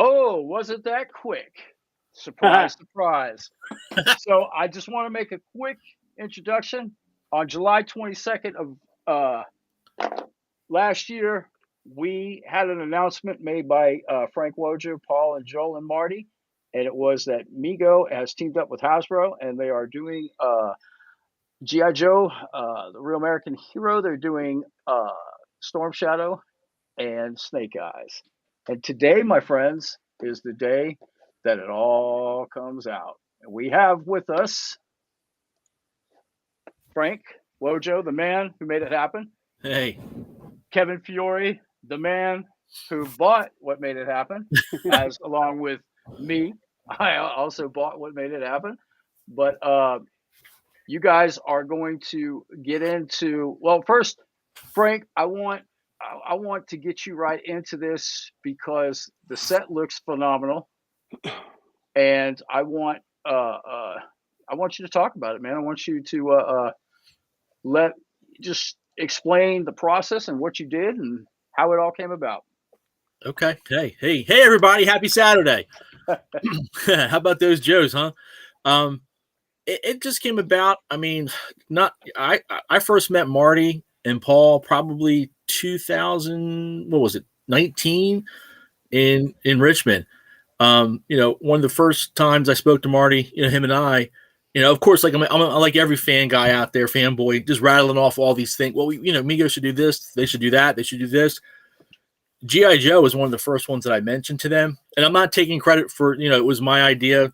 Oh, wasn't that quick? Surprise, surprise. So I just want to make a quick introduction. On July 22nd of last year, we had an announcement made by Frank Wojo, Paul, and Joel and Marty, and it was that Mego has teamed up with Hasbro, and they are doing GI Joe, the Real American Hero. They're doing Storm Shadow and Snake Eyes. And today, my friends, is the day that it all comes out. And we have with us Frank Wojo, the man who made it happen. Hey. Kevin Fiore, the man who bought what made it happen, as along with me. I also bought what made it happen. But you guys are going to get into, well, first, Frank, I want to get you right into this because the set looks phenomenal, and I want you to talk about it, man. I want you to just explain the process and what you did and how it all came about. Okay. Hey, everybody! Happy Saturday. How about those Joes, huh? It just came about. I mean, I first met Marty and Paul probably 2019 in Richmond. One of the first times I spoke to Marty, him and I, of course, like I'm like every fan guy out there, fanboy, just rattling off all these things. Well, Mego should do this, they should do that, they should do this. GI Joe was one of the first ones that I mentioned to them, and I'm not taking credit for it was my idea.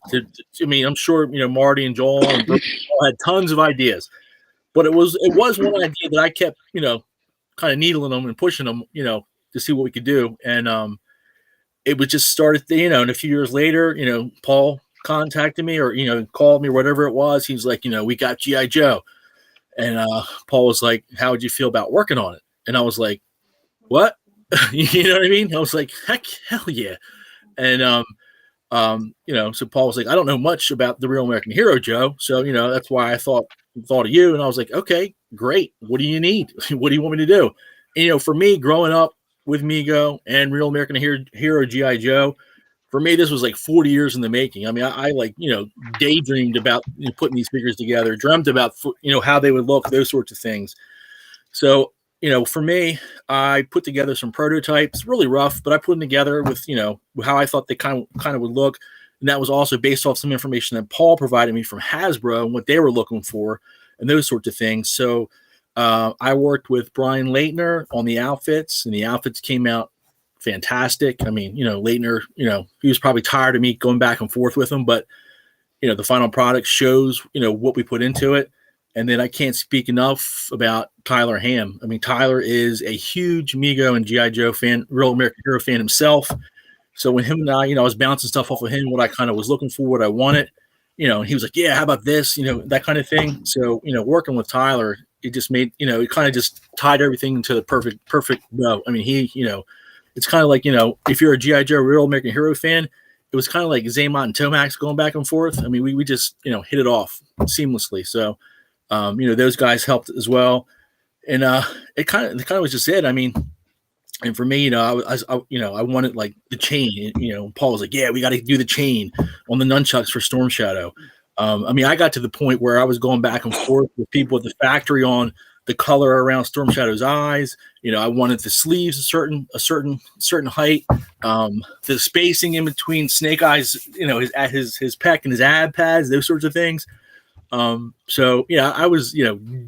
I'm sure Marty and Joel and Bruce had tons of ideas, but it was one idea that I kept kind of needling them and pushing them to see what we could do, and it was just started and a few years later Paul contacted me or called me, whatever it was. He's like, we got GI Joe, and Paul was like, how would you feel about working on it? And I was like, what? You know what I mean? I was like, hell yeah. And so Paul was like, I don't know much about the Real American Hero, Joe, so that's why I thought of you. And I was like, okay, great, what do you need? What do you want me to do? And, for me, growing up with Mego and Real American Hero GI Joe, for me, this was like 40 years in the making. I mean, I daydreamed about putting these figures together, dreamt about how they would look, those sorts of things. So for me, I put together some prototypes, really rough, but I put them together with how I thought they kind of would look, and that was also based off some information that Paul provided me from Hasbro and what they were looking for and those sorts of things. So I worked with Brian Leitner on the outfits, and the outfits came out fantastic. I mean, Leitner, he was probably tired of me going back and forth with him, but the final product shows what we put into it. And then I can't speak enough about Tyler Ham. I mean, Tyler is a huge Mego and G.I. Joe fan, Real American Hero fan himself. So when him and I, I was bouncing stuff off of him, what I kind of was looking for, what I wanted, he was like, yeah, how about this, that kind of thing. So, working with Tyler, it just made, it kind of just tied everything into the perfect bow. I mean, he, it's kind of like, if you're a G.I. Joe Real American Hero fan, it was kind of like Zaymont and Tomax going back and forth. I mean, we just, hit it off seamlessly. So, those guys helped as well, and it kind of was just it. I mean, and for me, I wanted like the chain. Paul was like, "Yeah, we got to do the chain on the nunchucks for Storm Shadow." I mean, I got to the point where I was going back and forth with people at the factory on the color around Storm Shadow's eyes. I wanted the sleeves a certain height, the spacing in between Snake Eyes, his pec and his ab pads, those sorts of things. So yeah, I was,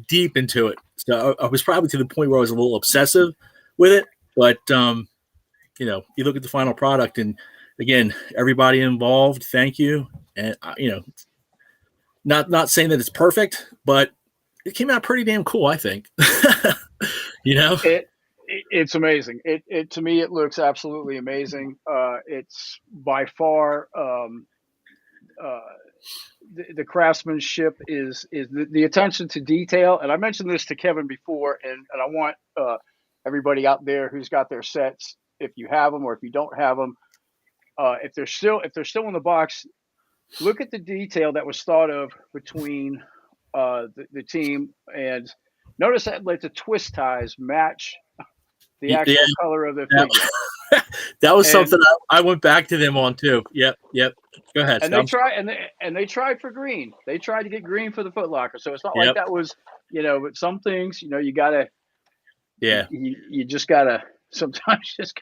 deep into it. So I was probably to the point where I was a little obsessive with it, but, you look at the final product, and again, everybody involved, thank you. And, not saying that it's perfect, but it came out pretty damn cool, I think. It's amazing. It to me, it looks absolutely amazing. It's by far, the craftsmanship is the attention to detail. And I mentioned this to Kevin before, and I want everybody out there who's got their sets if you have them or if you don't have them. If they're still in the box, look at the detail that was thought of between the team, and notice that like the twist ties match the actual color of the figure. That was something I went back to them on too. Yep. Go ahead. And they tried for green. They tried to get green for the Foot Locker. So it's not like that was, but some things, you gotta, you just gotta sometimes just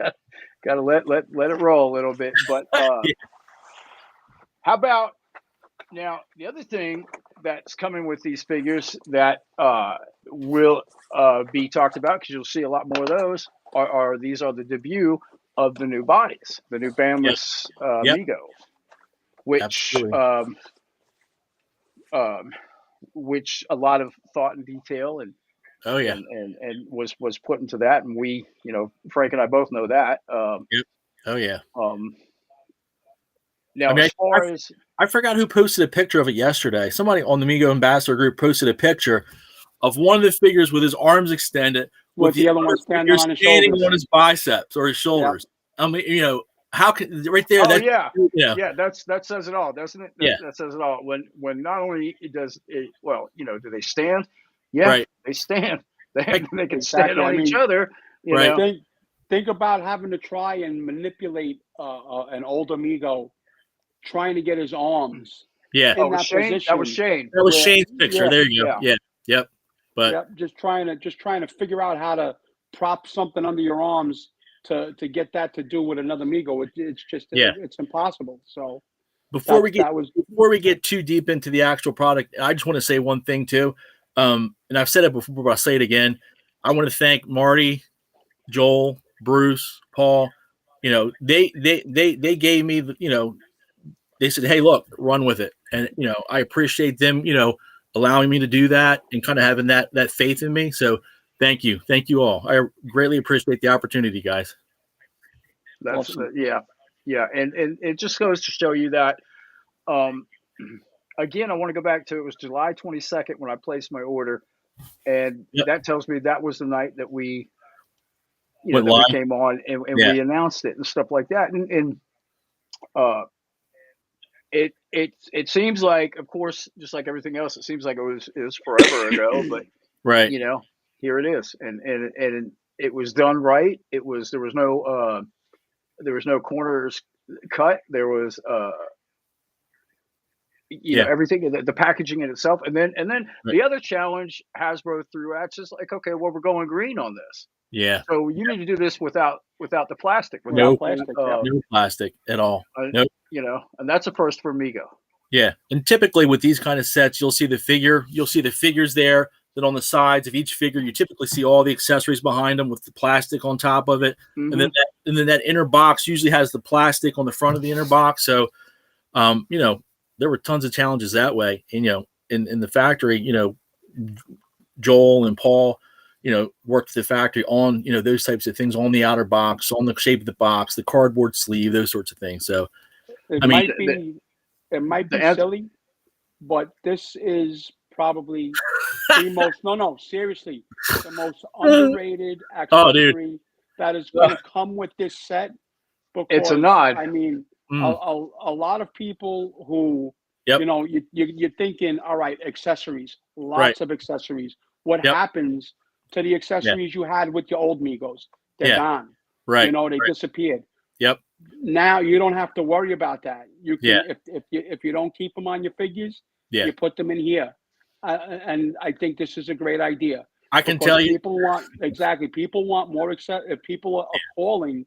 gotta let it roll a little bit. But how about now the other thing that's coming with these figures that will be talked about, because you'll see a lot more of those, are the debut of the new bodies, the new Banless Mego, which a lot of thought and detail and was put into that, and we, Frank and I both know that. Now, as far as I forgot who posted a picture of it yesterday. Somebody on the Mego Ambassador group posted a picture of one of the figures with his arms extended, with the other one standing on his shoulders, on his biceps or his shoulders. I mean, how can right there? That says it all, doesn't it? That says it all. When not only does it, do they stand? Yeah, right. They stand. They can stand on each other. You know? Think about having to try and manipulate an older Mego, trying to get his arms. Yeah, that was Shane. That was Shane. That was Shane's picture. There you go. Yep. But just trying to figure out how to prop something under your arms to get that to do with another Mego. It's just it's impossible. So before we get too deep into the actual product, I just want to say one thing too. And I've said it before, but I'll say it again. I want to thank Marty, Joel, Bruce, Paul. They gave me they said, "Hey, look, run with it," and I appreciate them allowing me to do that and kind of having that faith in me. So thank you all. I greatly appreciate the opportunity, guys. That's awesome. And it just goes to show you that. Again, I want to go back to, it was July 22nd when I placed my order, and that tells me that was the night that we, that we came on and we announced it and stuff like that. And it seems like, of course, just like everything else, it seems like it was forever ago, but right, here it is, and it was done right. There was no corners cut. There was everything, the packaging in itself, and then the other challenge Hasbro threw at is like, okay, well, we're going green on this. Yeah. So you need to do this without the plastic. No plastic at all. Nope. And that's a first for Mego. Yeah, and typically with these kind of sets, you'll see the figures there. Then on the sides of each figure, you typically see all the accessories behind them with the plastic on top of it, and then that inner box usually has the plastic on the front of the inner box. So, there were tons of challenges that way. And in the factory, Joel and Paul, worked at the factory on those types of things, on the outer box, on the shape of the box, the cardboard sleeve, those sorts of things. So, it might be silly, but this is probably the most, seriously, the most underrated accessory that is going to come with this set. Because, it's a nod. I mean, a lot of people who, you're thinking, all right, accessories, lots of accessories. What happens to the accessories you had with your old Megos? They're gone. Right. They disappeared. Yep. Now you don't have to worry about that. You can, if you don't keep them on your figures, you put them in here. And I think this is a great idea. I can tell you, people want more. People are calling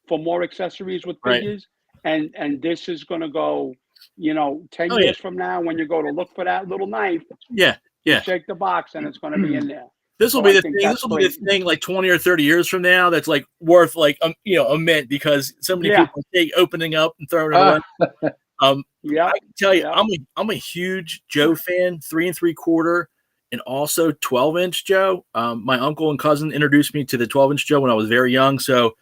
for more accessories with figures, and this is going to go. 10 years from now, when you go to look for that little knife, shake the box, and it's going to be in there. This will be the thing. This will be the thing, like 20 or 30 years from now, that's like worth like a mint, because so many people take opening up and throwing it away. I can tell you, I'm a huge Joe fan, 3 3/4, and also 12-inch Joe. My uncle and cousin introduced me to the 12-inch Joe when I was very young. So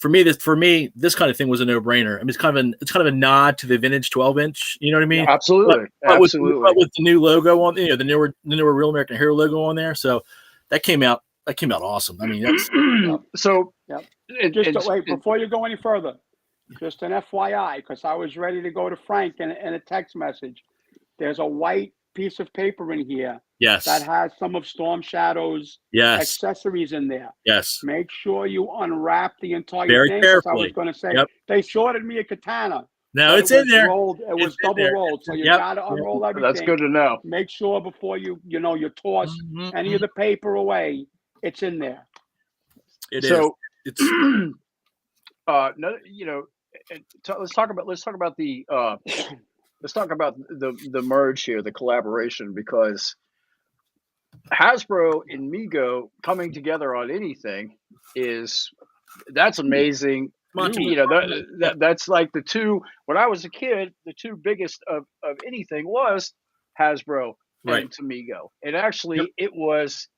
for me, this kind of thing was a no-brainer. I mean, it's kind of a nod to the vintage 12-inch. You know what I mean? Yeah, absolutely. But with the new logo on, the newer Real American Hero logo on there. So that came out that came out awesome. I mean, that's So, Yep. and, Wait, before you go any further, just an FYI, because I was ready to go to Frank in a text message. There's a white piece of paper in here yes, that has some of Storm Shadow's yes, accessories in there. yes. Make sure you unwrap the entire Very thing. Because I was carefully. going to say, Yep. they shorted me a katana. No, but it's it was in there. rolled. It was It's in double there. rolled. So you Yep. got to unroll everything. that's good to know. Make sure before you toss any of the paper away, it's in there. It is. So, It's no, let's talk about the the merge here, the collaboration, because Hasbro and Mego coming together on anything that's amazing. That's like the two. When I was a kid, the two biggest of anything was Hasbro and Mego, and actually it was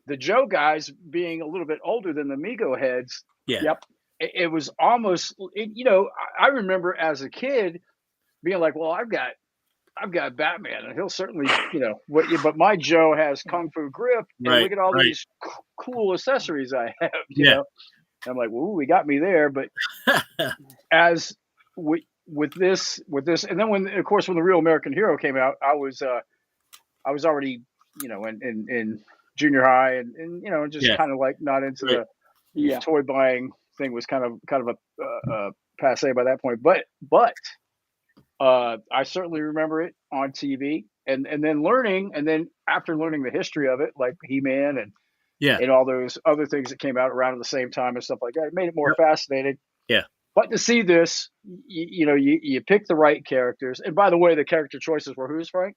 the Joe guys being a little bit older than the Mego heads. Yeah. Yep. It was almost, I remember as a kid being like, well, I've got Batman, and he'll certainly, but my Joe has Kung Fu grip, and look at all these cool accessories I have, you know. And I'm like, "Ooh, we got me there." But as with this, and then when the Real American Hero came out, I was already, in junior high, and just kind of like not into the toy buying thing, was kind of a passe by that point. But I certainly remember it on TV, and then learning, and then after learning the history of it, like He-Man and all those other things that came out around at the same time and stuff like that, it made it more fascinating. Yeah. But to see this, you pick the right characters. And by the way, the character choices were whose, Frank?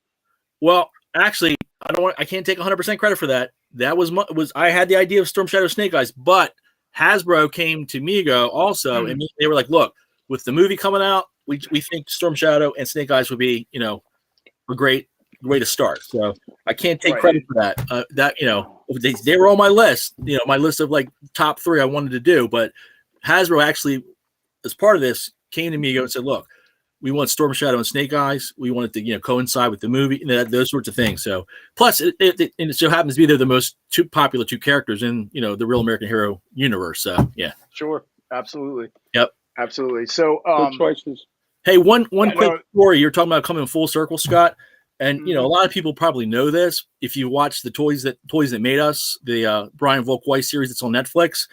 Well, actually, I can't take 100% credit for that. That was I had the idea of Storm Shadow Snake Eyes, but Hasbro came to Mego also, and they were like, "Look, with the movie coming out, we think Storm Shadow and Snake Eyes would be, a great way to start." So I can't take credit for that. They were on my list, my list of like top 3 I wanted to do, but Hasbro actually, as part of this, came to Mego and said, "Look, we want Storm Shadow and Snake Eyes. We want it to, coincide with the movie, those sorts of things." So, plus, it so happens to be they're the most popular 2 characters in, the Real American Hero universe. So, yeah. Sure. Absolutely. Yep. Absolutely. So, good choices. Hey, one quick story. You're talking about coming full circle, Scott. And, a lot of people probably know this. If you watch the Toys That Made Us, the Brian Volk Weiss series that's on Netflix,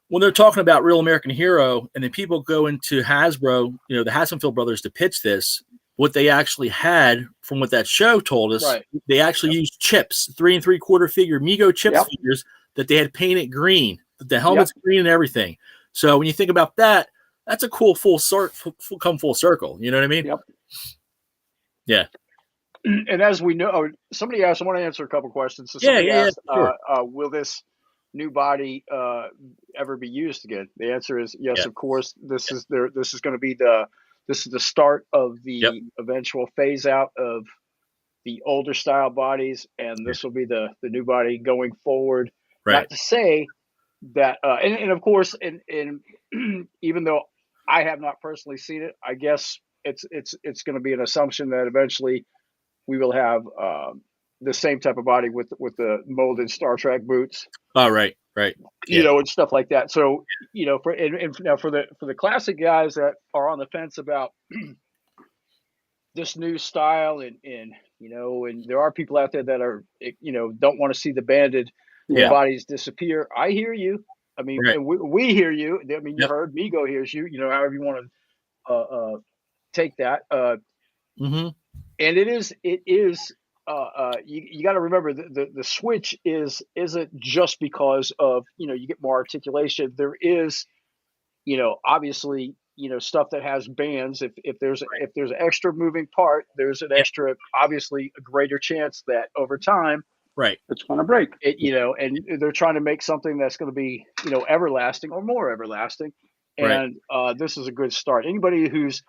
when they're talking about Real American Hero, and then people go into Hasbro, the Hassenfeld brothers, to pitch this, what they actually had, from what that show told us, they actually used chips, 3 3/4 figure Mego chips figures that they had painted green, the helmet's green and everything. So when you think about that, that's a cool full circle. You know what I mean? Yep. Yeah. And as we know, somebody asked, I want to answer a couple questions. So asked, sure. Will this new body ever be used again? The answer is yes, of course. This is going to be the start of the eventual phase out of the older style bodies, and this will be the new body going forward. Right. Not to say that, and of course, and even though I have not personally seen it, I guess it's going to be an assumption that eventually we will have the same type of body with the molded Star Trek boots. Oh, right. And stuff like that. So, for the classic guys that are on the fence about this new style, and there are people out there that are, don't want to see the banded bodies disappear. I hear you. I mean, and we hear you. I mean, you heard Mego hears you. However you want to take that. And it is. You got to remember the switch isn't just because of you get more articulation. There is obviously stuff that has bands. If there's an extra moving part, there's an extra, obviously a greater chance that over time it's going to break. And they're trying to make something that's going to be everlasting or more everlasting. And this is a good start. Anybody who's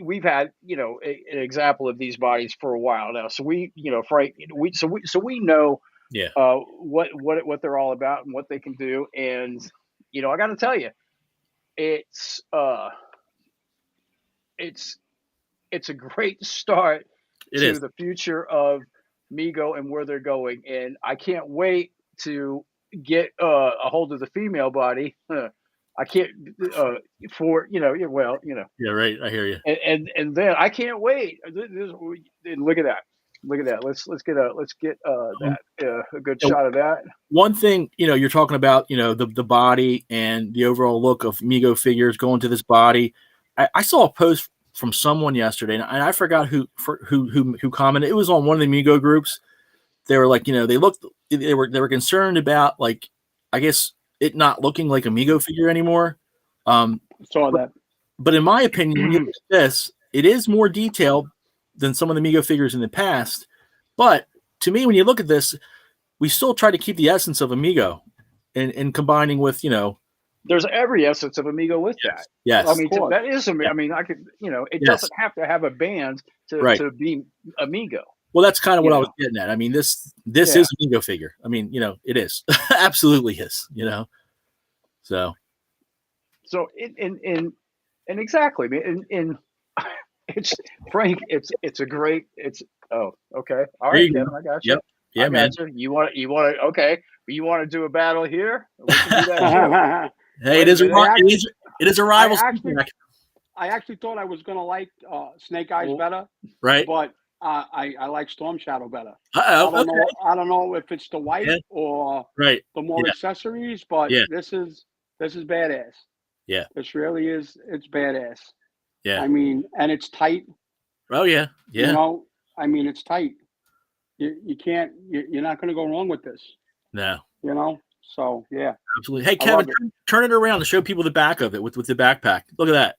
we've had an example of these bodies for a while now. So we Frank, we know what they're all about and what they can do. And I got to tell you, it's a great start to the future of Mego and where they're going, and I can't wait to get a hold of the female body. I can't for yeah, well, Yeah, right. I hear you. and then I can't wait. And look at that. Look at that. Let's get that a good shot of that. One thing, you're talking about, the body and the overall look of Mego figures going to this body. I saw a post from someone yesterday, and I forgot who commented. It was on one of the Mego groups. They were like, they were concerned about, like, I guess it not looking like a Mego figure anymore. Saw that. But in my opinion, when you look at this, it is more detailed than some of the Mego figures in the past. But to me, when you look at this, we still try to keep the essence of Mego and combining with, there's every essence of Mego with that. Yes. I mean, that is, I mean, I could, it doesn't have to have a band to be Mego. Well, that's kind of what I was getting at. I mean, this is a Mego figure. I mean, it is. Absolutely is, So and exactly, and it's Frank, it's a great, okay. All right, Kevin, I got you. Yep. Yeah, man. You want to, okay. You want to do a battle here? We can do that too. Hey, it is a rival. I actually thought I was gonna like Snake Eyes better, right? But I like Storm Shadow better. Okay. I don't know if it's the white or the more accessories, but this is badass. Yeah, this really is. It's badass. Yeah, I mean, and it's tight. Oh yeah. I mean, it's tight. You can't. You're not going to go wrong with this. No. So yeah. Absolutely. Hey, Kevin, turn it around to show people the back of it with the backpack. Look at that.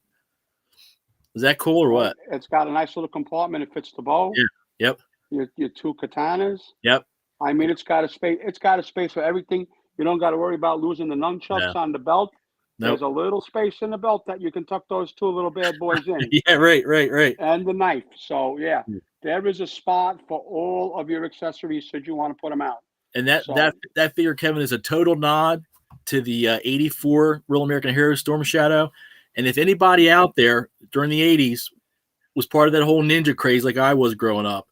Is that cool or what? It's got a nice little compartment. It fits the bow. Yeah. Yep. Your two katanas. Yep. I mean, it's got a space. It's got a space for everything. You don't got to worry about losing the nunchucks on the belt. Nope. There's a little space in the belt that you can tuck those two little bad boys in. Yeah, right. And the knife. So yeah, there is a spot for all of your accessories should you want to put them out. And that figure, Kevin, is a total nod to the '84 Real American Hero Storm Shadow. And if anybody out there during the '80s was part of that whole ninja craze like I was growing up,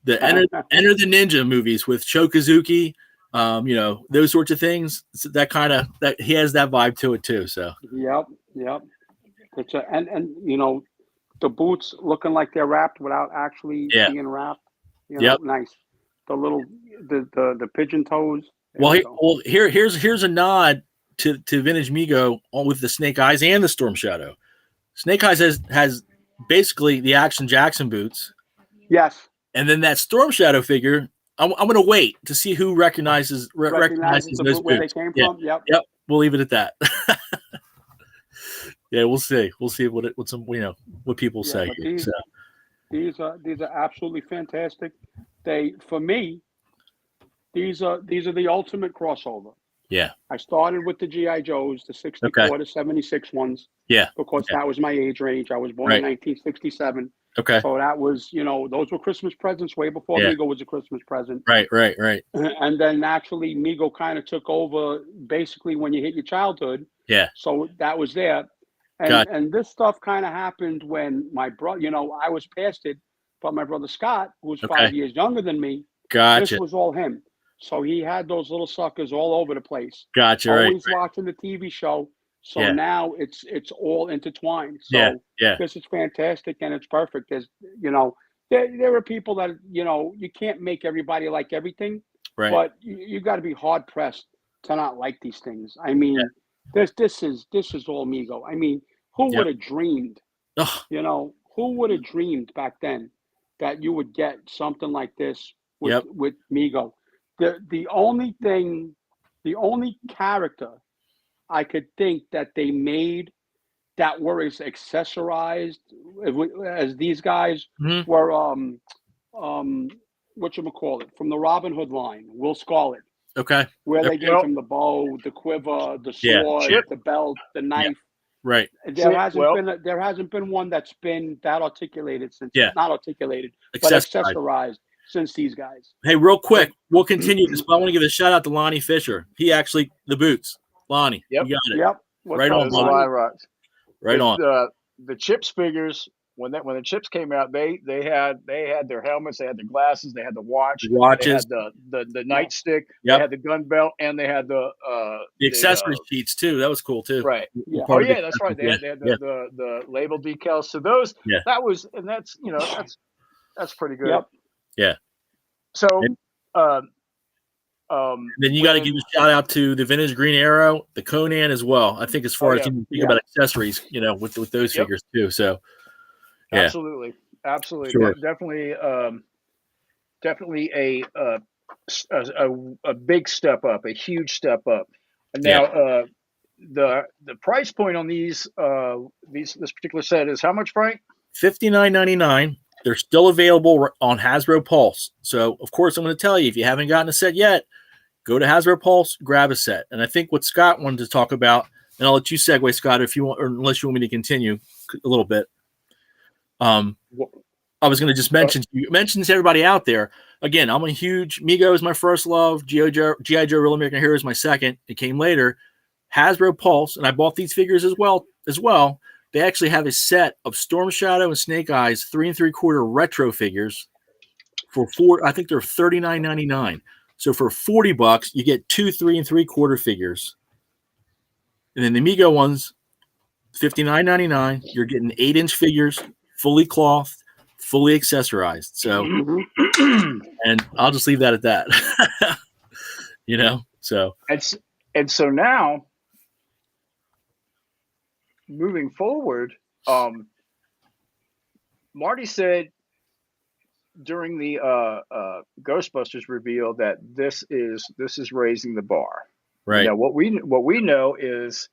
the Enter the Ninja movies with Chokazuki, those sorts of things, that he has that vibe to it too. So yep. It's and the boots looking like they're wrapped without actually being wrapped. Nice. The little the pigeon toes. Here's a nod to vintage Mego with the Snake Eyes and the Storm Shadow. Snake Eyes has basically the Action Jackson boots. Yes. And then that Storm Shadow figure, I'm going to wait to see who recognizes those where boots. They came from. Yep. We'll leave it at that. Yeah, we'll see. We'll see what people say. These are absolutely fantastic. For me, these are the ultimate crossover. Yeah. I started with the G.I. Joes, the 64 to 76 ones. Yeah. Because that was my age range. I was born in 1967. Okay. So that was, those were Christmas presents way before Mego was a Christmas present. Right. And then actually Mego kind of took over basically when you hit your childhood. Yeah. So that was there. And this stuff kind of happened when my brother, I was past it, but my brother Scott, who was 5 years younger than me, this was all him. So he had those little suckers all over the place. Gotcha. Always watching the TV show. So now it's all intertwined. So this is fantastic and it's perfect. There's, there are people that, you can't make everybody like everything, but you got to be hard pressed to not like these things. I mean, this is all Mego. I mean, who would have dreamed, who would have dreamed back then that you would get something like this with Mego? The only character I could think that they made that were as accessorized as these guys were whatchamacallit, from the Robin Hood line, Will Scarlet. Okay. Where they gave him the bow, the quiver, the sword, the belt, the knife. Yeah. Right. There hasn't been one that's been that articulated since not articulated, but accessorized since these guys. Hey, real quick, we'll continue this, but I want to give a shout out to Lonnie Fisher. He actually the boots. Lonnie, you got it. Yep. Right on, Lonnie. Right on. The Chips figures when the chips came out, they had their helmets, they had the glasses, they had the watch, they Watches. had the nightstick, they Yep. had the gun belt, and they had the accessory sheets too. That was cool too. right. Yeah. Oh yeah, that's right. They Yeah. had the label decals. So those that was, and that's that's pretty good. Yep. Yeah. So then you got to give a shout out to the vintage Green Arrow, the Conan as well. I think as far as you think about accessories, with those figures too. So yeah. Absolutely. Sure. Definitely a big step up, a huge step up. And now the price point on this particular set is how much, Frank? $59.99. They're still available on Hasbro Pulse. So of course I'm going to tell you, if you haven't gotten a set yet, go to Hasbro Pulse, grab a set. And I think what Scott wanted to talk about, and I'll let you segue, Scott, if you want, or unless you want me to continue a little bit. I was going to just mention to everybody out there. Again, I'm a huge Mego is my first love. G.I. Joe Real American Hero is my second. It came later. Hasbro Pulse, and I bought these figures as well. They actually have a set of Storm Shadow and Snake Eyes 3 3/4 retro figures for I think they're $39.99. So for $40, you get 2 3 3/4 figures. And then the Mego ones, $59.99. You're getting 8-inch figures, fully clothed, fully accessorized. So, and I'll just leave that at that. So. And so now, moving forward, Marty said during the Ghostbusters reveal that this is raising the bar. Right. Now, what we know is,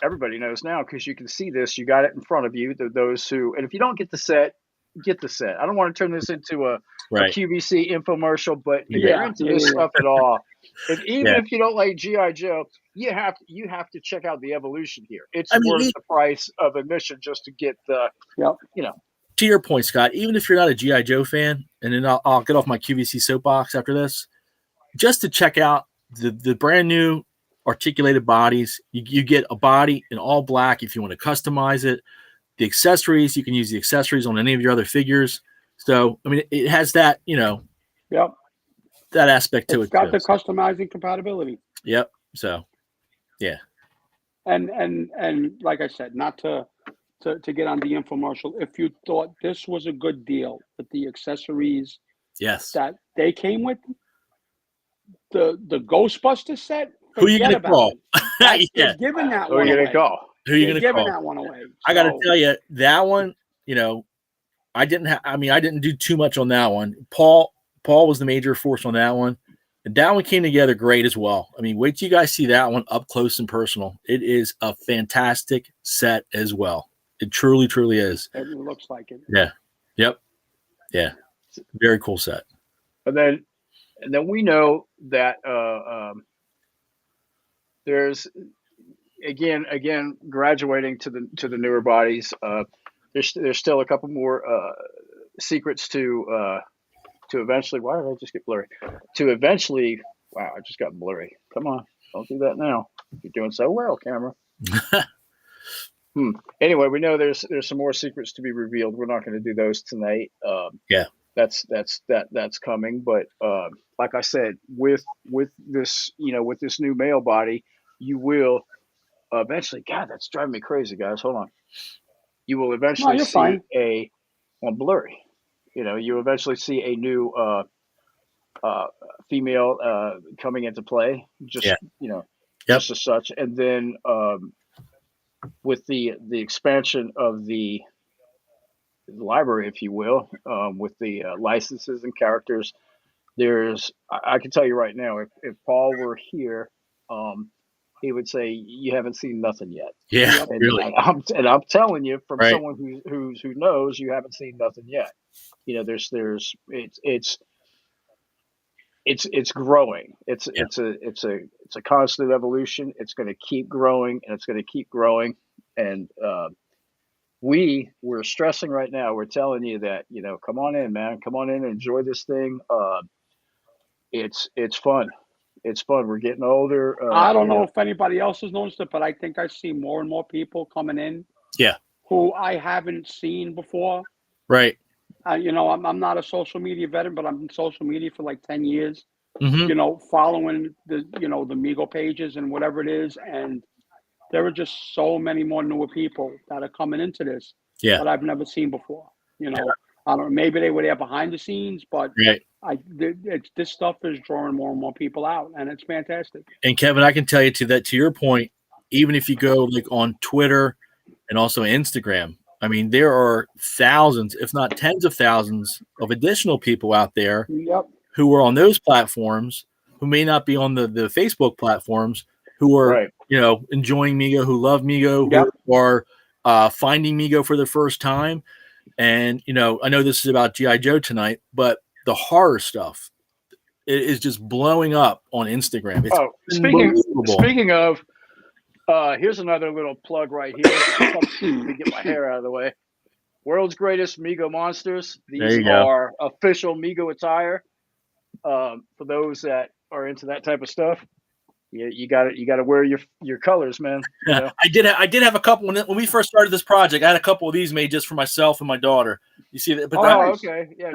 everybody knows now because you can see this. You got it in front of you. Those who, and if you don't get the set, get the set. I don't want to turn this into a QVC infomercial, but if you're into this stuff at all, even if you don't like G.I. Joe, you have to check out the evolution here. It's worth the price of admission just to get the, To your point, Scott, even if you're not a G.I. Joe fan, and then I'll get off my QVC soapbox after this, just to check out the brand new articulated bodies. You get a body in all black if you want to customize it. The accessories, you can use the accessories on any of your other figures. So, I mean, it has that, that aspect to it. It's got the customizing compatibility. Yep. So, yeah. And like I said, not to get on the infomercial, if you thought this was a good deal with the accessories that they came with, the Ghostbusters set, who are you going to call? They're giving that one away. Who are you going to call? That one away. I got to tell you, that one, I didn't do too much on that one. Paul was the major force on that one. And that one came together great as well. I mean, wait till you guys see that one up close and personal. It is a fantastic set as well. It truly, truly is. It looks like it. Yeah. Yep. Yeah. Very cool set. And then we know that there's again graduating to the newer bodies. There's still a couple more secrets to eventually. Why did I just get blurry? To eventually. Wow, I just got blurry. Come on, don't do that now. You're doing so well, camera. Anyway, we know there's some more secrets to be revealed. We're not going to do those tonight. That's coming. But like I said, with this with this new male body, you will eventually. God, that's driving me crazy, guys. Hold on. You will eventually see blurry. You eventually see a new female coming into play. Just just as such, and then. With the expansion of the library, if you will, with the licenses and characters, I can tell you right now, if Paul were here, he would say you haven't seen nothing yet. Yeah, and, really. And I'm telling you, from someone who knows, you haven't seen nothing yet. It's growing. It's a constant evolution. It's going to keep growing, and it's going to keep growing. And we're stressing right now. We're telling you that come on in, man. Come on in and enjoy this thing. It's fun. It's fun. We're getting older. I don't know if anybody else has noticed it, but I think I see more and more people coming in. Yeah. who I haven't seen before. Right. You know, I'm not a social media veteran, but I'm in social media for like 10 years. Mm-hmm. You know, following the Mego pages and whatever it is, and there are just so many more newer people that are coming into this Yeah. that I've never seen before. You know, I don't know, maybe they were there behind the scenes, but Right. this stuff is drawing more and more people out, and it's fantastic. And Kevin, I can tell you to your point, even if you go like on Twitter and also Instagram, I mean, there are thousands, if not tens of thousands of additional people out there Yep. who are on those platforms, who may not be on the Facebook platforms, who are, Right. enjoying Mego, who love Mego, Yep. who are finding Mego for the first time. And, I know this is about G.I. Joe tonight, but the horror stuff is just blowing up on Instagram. It's speaking of, here's another little plug right here. Let me get my hair out of the way. World's Greatest Mego Monsters. These are official Mego attire. For those that are into that type of stuff, you got to wear your colors, man. Yeah, I did have a couple when we first started this project. I had a couple of these made just for myself and my daughter. You see that? But okay, yeah.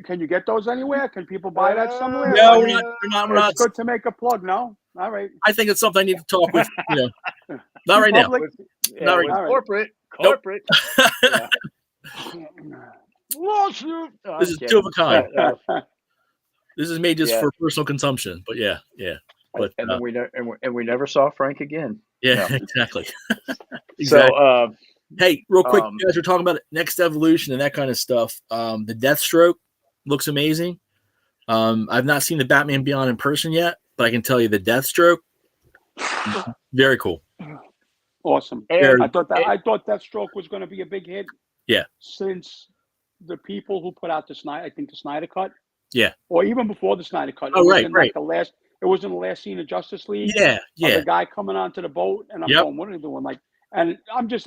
Can you get those anywhere? Can people buy that somewhere? No, we're not. It's good to make a plug. No, all right. I think it's something I need to talk with. Not right now. Not right now. Corporate. Nope. Lawsuit. This is two of a kind. This is made just for personal consumption. But yeah. But and then we never saw Frank again. Yeah, exactly. So, hey, real quick, you guys were talking about Next Evolution and that kind of stuff. The Deathstroke looks amazing. I've not seen the Batman Beyond in person yet, but I can tell you the Deathstroke, very cool. Awesome. I thought Deathstroke was going to be a big hit. Yeah. Since the people who put out the Snyder Cut. Yeah. Or even before the Snyder Cut. Oh, right. It was in the last scene of Justice League. Yeah. The guy coming onto the boat, and I'm going, what are they doing? And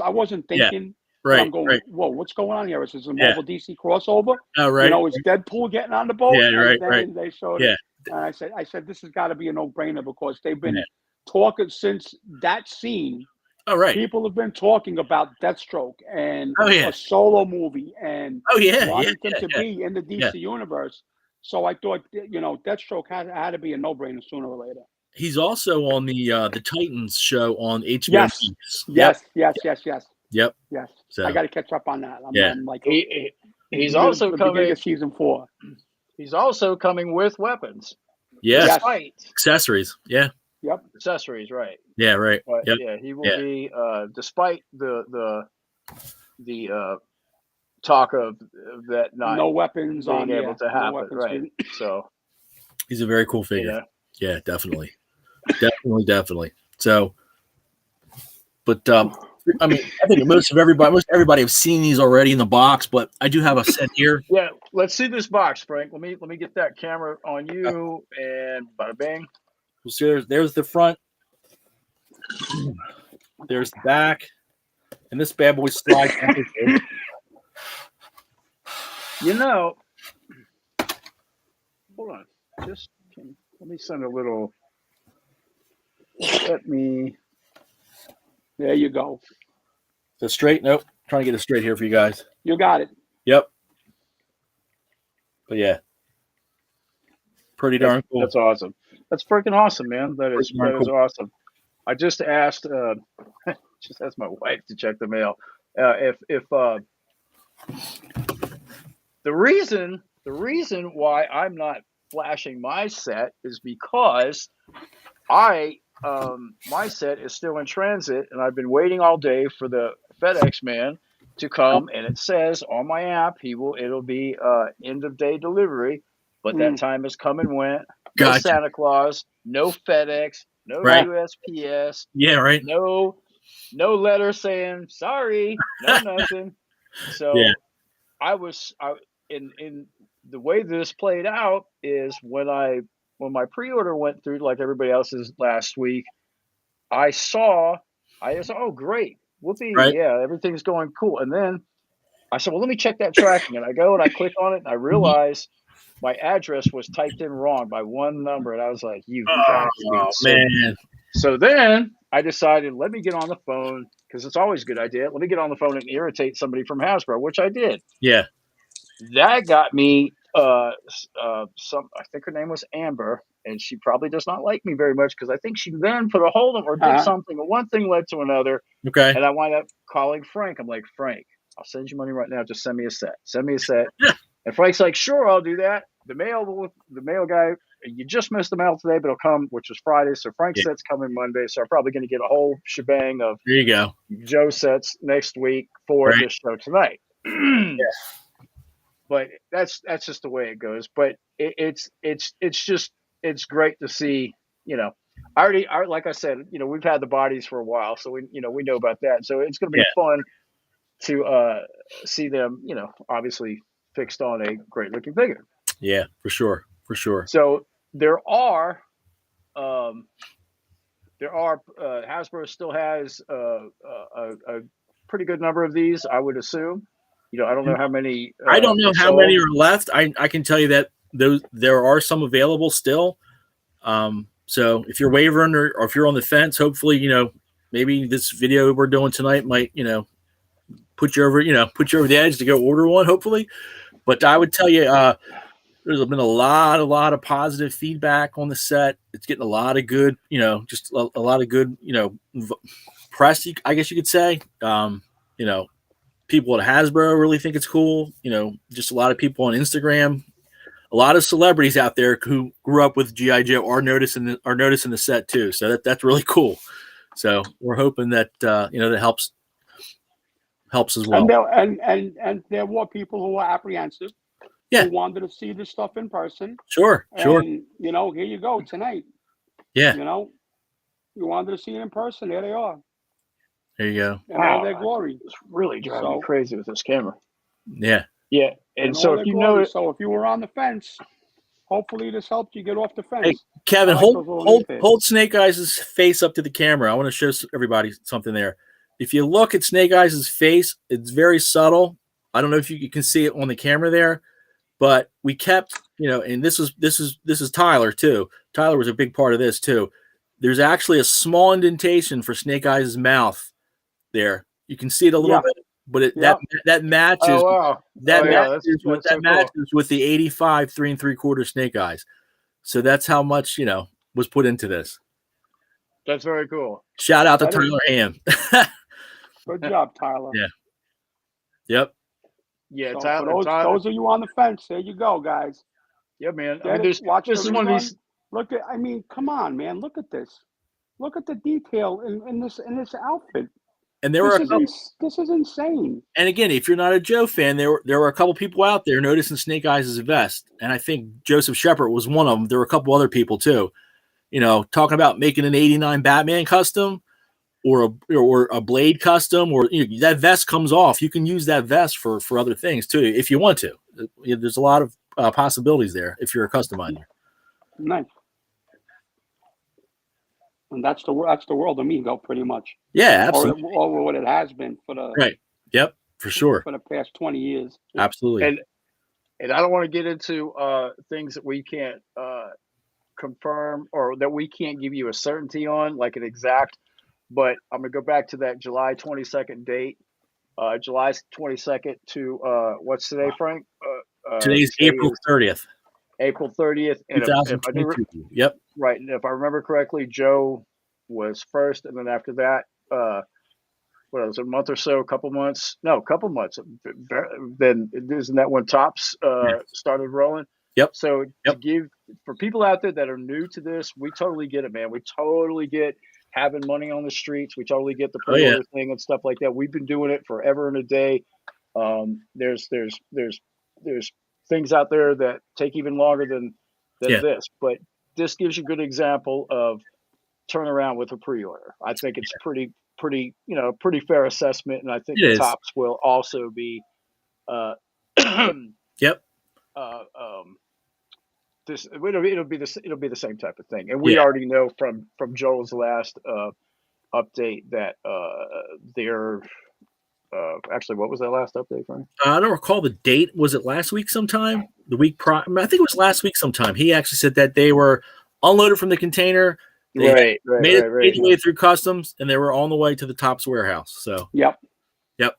I wasn't thinking. Right. I'm going, whoa, what's going on here? Is this a Marvel DC crossover? Oh, right. Is Deadpool getting on the boat? Yeah, right. And then they showed it. And I said, this has got to be a no-brainer because they've been talking since that scene. Oh, right. People have been talking about Deathstroke and a solo movie and wanting him to be in the DC universe. So I thought, Deathstroke had to be a no-brainer sooner or later. He's also on the Titans show on HBO. Yes. Yep. So I got to catch up on that. I'm like, he's also coming to season 4. He's also coming with weapons. Yes. Accessories. Yeah. Yep. Accessories, right? Yeah, right. But he will be. Despite the talk of that not no weapons being able to happen, right? So he's a very cool figure. Yeah, definitely, definitely. So, but I mean, I think most everybody have seen these already in the box, but I do have a set here. Yeah, let's see this box, Frank. Let me get that camera on you, and bada bing. So there's the front. There's the back, and this bad boy slides. Hold on. Let me send a little. There you go. So straight? Nope. Trying to get it straight here for you guys. You got it. Yep. But pretty darn cool. That's awesome. That's freaking awesome, man. That is awesome. I just asked my wife to check the mail. If the reason why I'm not flashing my set is because my set is still in transit, and I've been waiting all day for the FedEx man to come, and it says on my app it'll be end of day delivery, but that time has come and went. No Santa Claus, no FedEx, no USPS. Yeah, right. No letter saying sorry, no nothing. So I in the way this played out is when my pre-order went through like everybody else's last week, I saw, oh great, whoopee, everything's going cool. And then I said, well, let me check that tracking. And I go and I click on it and I realize my address was typed in wrong by one number. And I was like, man. So then I decided, let me get on the phone, because it's always a good idea. Let me get on the phone and irritate somebody from Hasbro, which I did. Yeah. That got me I think her name was Amber, and she probably does not like me very much, because I think she then put a hold on or did something, and one thing led to another. Okay. And I wound up calling Frank. I'm like, Frank, I'll send you money right now. Just send me a set. Send me a set. And Frank's like, sure, I'll do that. The mail guy, you just missed the mail today, but it'll come, which was Friday. So Frank's set's coming Monday. So I'm probably going to get a whole shebang of there you go. Joe sets next week for this show tonight. But that's just the way it goes. But it's great to see, like I said, we've had the bodies for a while, so we know about that. So it's going to be fun to see them, obviously fixed on a great looking figure. Yeah, for sure. So there are Hasbro still has a pretty good number of these, I would assume. I don't know how many. I don't know how many are left. I can tell you that there are some available still. So if you're wavering or if you're on the fence, hopefully, maybe this video we're doing tonight might, put you over the edge to go order one, hopefully. But I would tell you, there's been a lot of positive feedback on the set. It's getting a lot of good, just a lot of good, press, I guess you could say. People at Hasbro really think it's cool. Just a lot of people on Instagram, a lot of celebrities out there who grew up with G.I. Joe are noticing the set too. So that's really cool. So we're hoping that that helps as well. And there were people who were apprehensive. Who wanted to see this stuff in person. Sure. Here you go tonight. Yeah. You wanted to see it in person. There they are. There you go. In all their glory. It's really driving me crazy with this camera. Yeah. Yeah. And so if you know so if you were on the fence, hopefully this helped you get off the fence. Hey, Kevin, hold Snake Eyes' face up to the camera. I want to show everybody something there. If you look at Snake Eyes' face, it's very subtle. I don't know if you can see it on the camera there, but we kept, and this is Tyler too. Tyler was a big part of this too. There's actually a small indentation for Snake Eyes' mouth there. You can see it a little bit, but that matches. Oh, wow. Matches with the 85 3 3/4 Snake Eyes. So that's how much was put into this. That's very cool. Shout out to Tyler Ham. Good job, Tyler. Yeah. Yep. Yeah, so Tyler, those of you on the fence, there you go, guys. Yeah, man. Watch this is one of these. Look at, come on, man. Look at this. Look at the detail in this outfit. And there were this is insane. And again, if you're not a Joe fan, there were a couple people out there noticing Snake Eyes' vest, and I think Joseph Shepard was one of them. There were a couple other people too. Talking about making an '89 Batman custom or a Blade custom, or that vest comes off. You can use that vest for other things too if you want to. There's a lot of possibilities there if you're a customizer. Nice. And that's the world of Mego, pretty much. Yeah, absolutely. Or what it has been for the right. Yep, for sure. For the past 20 years. Absolutely. And I don't want to get into things that we can't confirm or that we can't give you a certainty on, like an exact. But I'm gonna go back to that July 22nd date. July 22nd to what's today, Frank? Today's April 30th. April 30th. And 2022. Yep. Right. And if I remember correctly, Joe was first. And then after that, what was it, a month or so, couple months? Then isn't that when Topps started rolling? Yep. So to give, for people out there that are new to this, we totally get it, man. We totally get having money on the streets. We totally get the pre-order thing and stuff like that. We've been doing it forever and a day. There's things out there that take even longer than this, but this gives you a good example of turnaround with a pre-order. I think it's pretty fair assessment, and I think the Topps will also be. Yep. It'll be the same type of thing, and we already know from Joel's last update that they're. Actually, what was that last update, Frank? I don't recall the date. Was it last week sometime? The week prior? I think it was last week sometime. He actually said that they were unloaded from the container. Right. Made their way through customs, and they were on the way to the Topps warehouse. So Yep.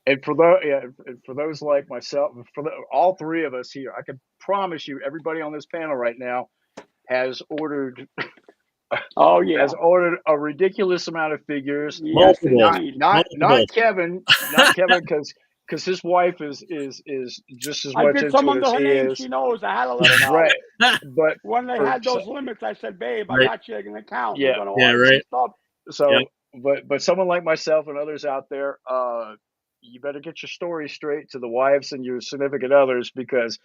And for those, for those like myself, all three of us here, I can promise you, everybody on this panel right now has ordered Oh yeah. has ordered a ridiculous amount of figures. Yes, Not Kevin, because his wife is just as I much did into some it under as her he name. is. She knows. I had to let her know. Right. But when they had those limits, I said, "Babe, I got you an account. Yeah. We're gonna order some stuff." So, but someone like myself and others out there, you better get your story straight to the wives and your significant others, because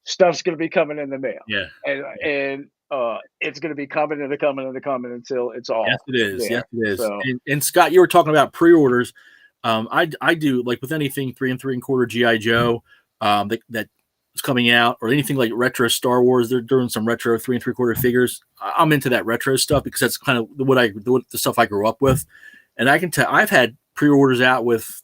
stuff's going to be coming in the mail. Yeah. And it's going to be coming until it's all. Yes, it is. There. Yes, it is. So, and Scott, you were talking about pre-orders. I do, like, with anything 3 3/4 GI Joe that is coming out, or anything like retro Star Wars. They're doing some retro 3 3/4 figures. I'm into that retro stuff because that's kind of the stuff I grew up with. And I can tell I've had pre-orders out with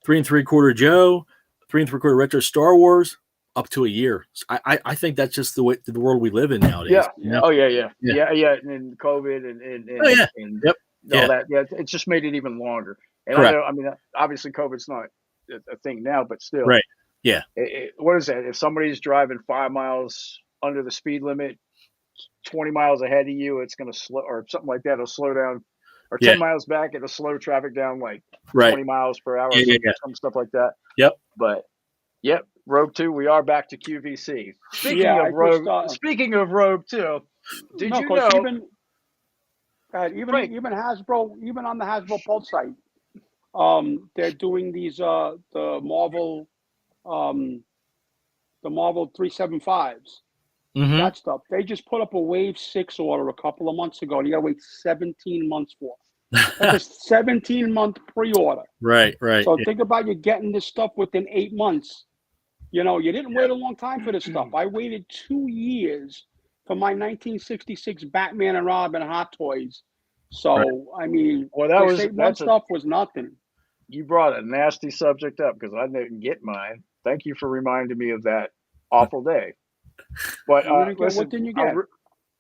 3 3/4 Joe, 3 3/4 retro Star Wars, up to a year. I think that's just the world we live in nowadays. Yeah. You know? Oh yeah. And COVID and all that. Yeah, it's just made it even longer. And Correct. I mean, obviously COVID's not a thing now, but still. Right. Yeah. What is that? If somebody's driving 5 miles under the speed limit, 20 miles ahead of you, it's going to slow, or something like that. It'll slow down, or 10 miles back, it'll slow traffic down like 20 miles per hour, some stuff like that. Yep. But Rogue 2, we are back to QVC. Speaking of Rogue 2, did you know? Even Hasbro, even on the Hasbro Pulse site, they're doing these the Marvel 375s. That stuff. They just put up a Wave 6 order a couple of months ago, and you got to wait 17 months for it. That's a 17-month pre-order. Right. So think about you getting this stuff within 8 months. You know, you didn't wait a long time for this stuff. I waited 2 years for my 1966 Batman and Robin Hot Toys. So, I mean, that stuff was nothing. You brought a nasty subject up because I didn't get mine. Thank you for reminding me of that awful day. But listen, what didn't you get?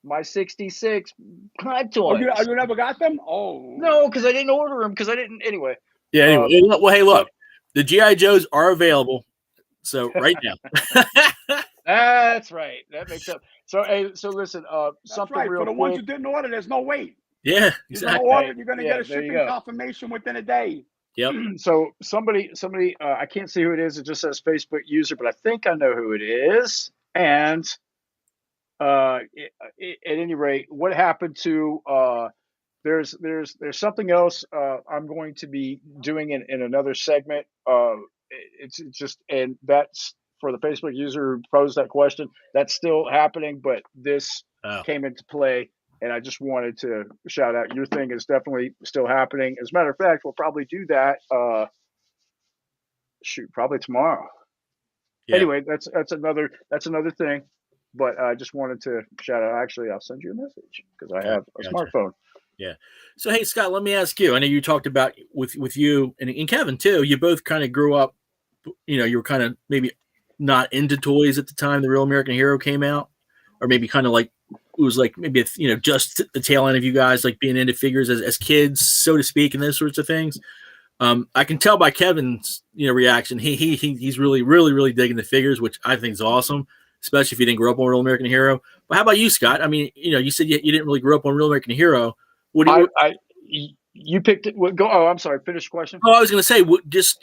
My 66 Hot Toys. Oh, you never got them? Oh. No, because I didn't order them, because I didn't. Anyway. Yeah, anyway. Well, hey, look. The G.I. Joes are available. So right now. That's right. That makes up. So listen, something right. real For the quick. ones who didn't order, there's no wait. Yeah, exactly. You're going to get a shipping confirmation within a day. Yep. So somebody, I can't see who it is. It just says Facebook user, but I think I know who it is. And at any rate, what happened to there's something else I'm going to be doing in another segment. It's just, and that's for the Facebook user who posed that question. That's still happening, but this came into play, and I just wanted to shout out your thing is definitely still happening. As a matter of fact, we'll probably do that. Probably tomorrow. Yeah. Anyway, that's another thing. But I just wanted to shout out. Actually, I'll send you a message because I have a smartphone. Yeah. So, hey, Scott, let me ask you. I know you talked about with you and Kevin, too. You both kind of grew up, you were kind of maybe not into toys at the time the Real American Hero came out, or maybe kind of like it was like maybe, just the tail end of you guys like being into figures as kids, so to speak, and those sorts of things. I can tell by Kevin's, reaction. He's really, really, really digging the figures, which I think is awesome, especially if you didn't grow up on Real American Hero. But how about you, Scott? I mean, you said you didn't really grow up on Real American Hero. What do you picked it? Go. Oh, I'm sorry. Finish the question. Oh, I was going to say, just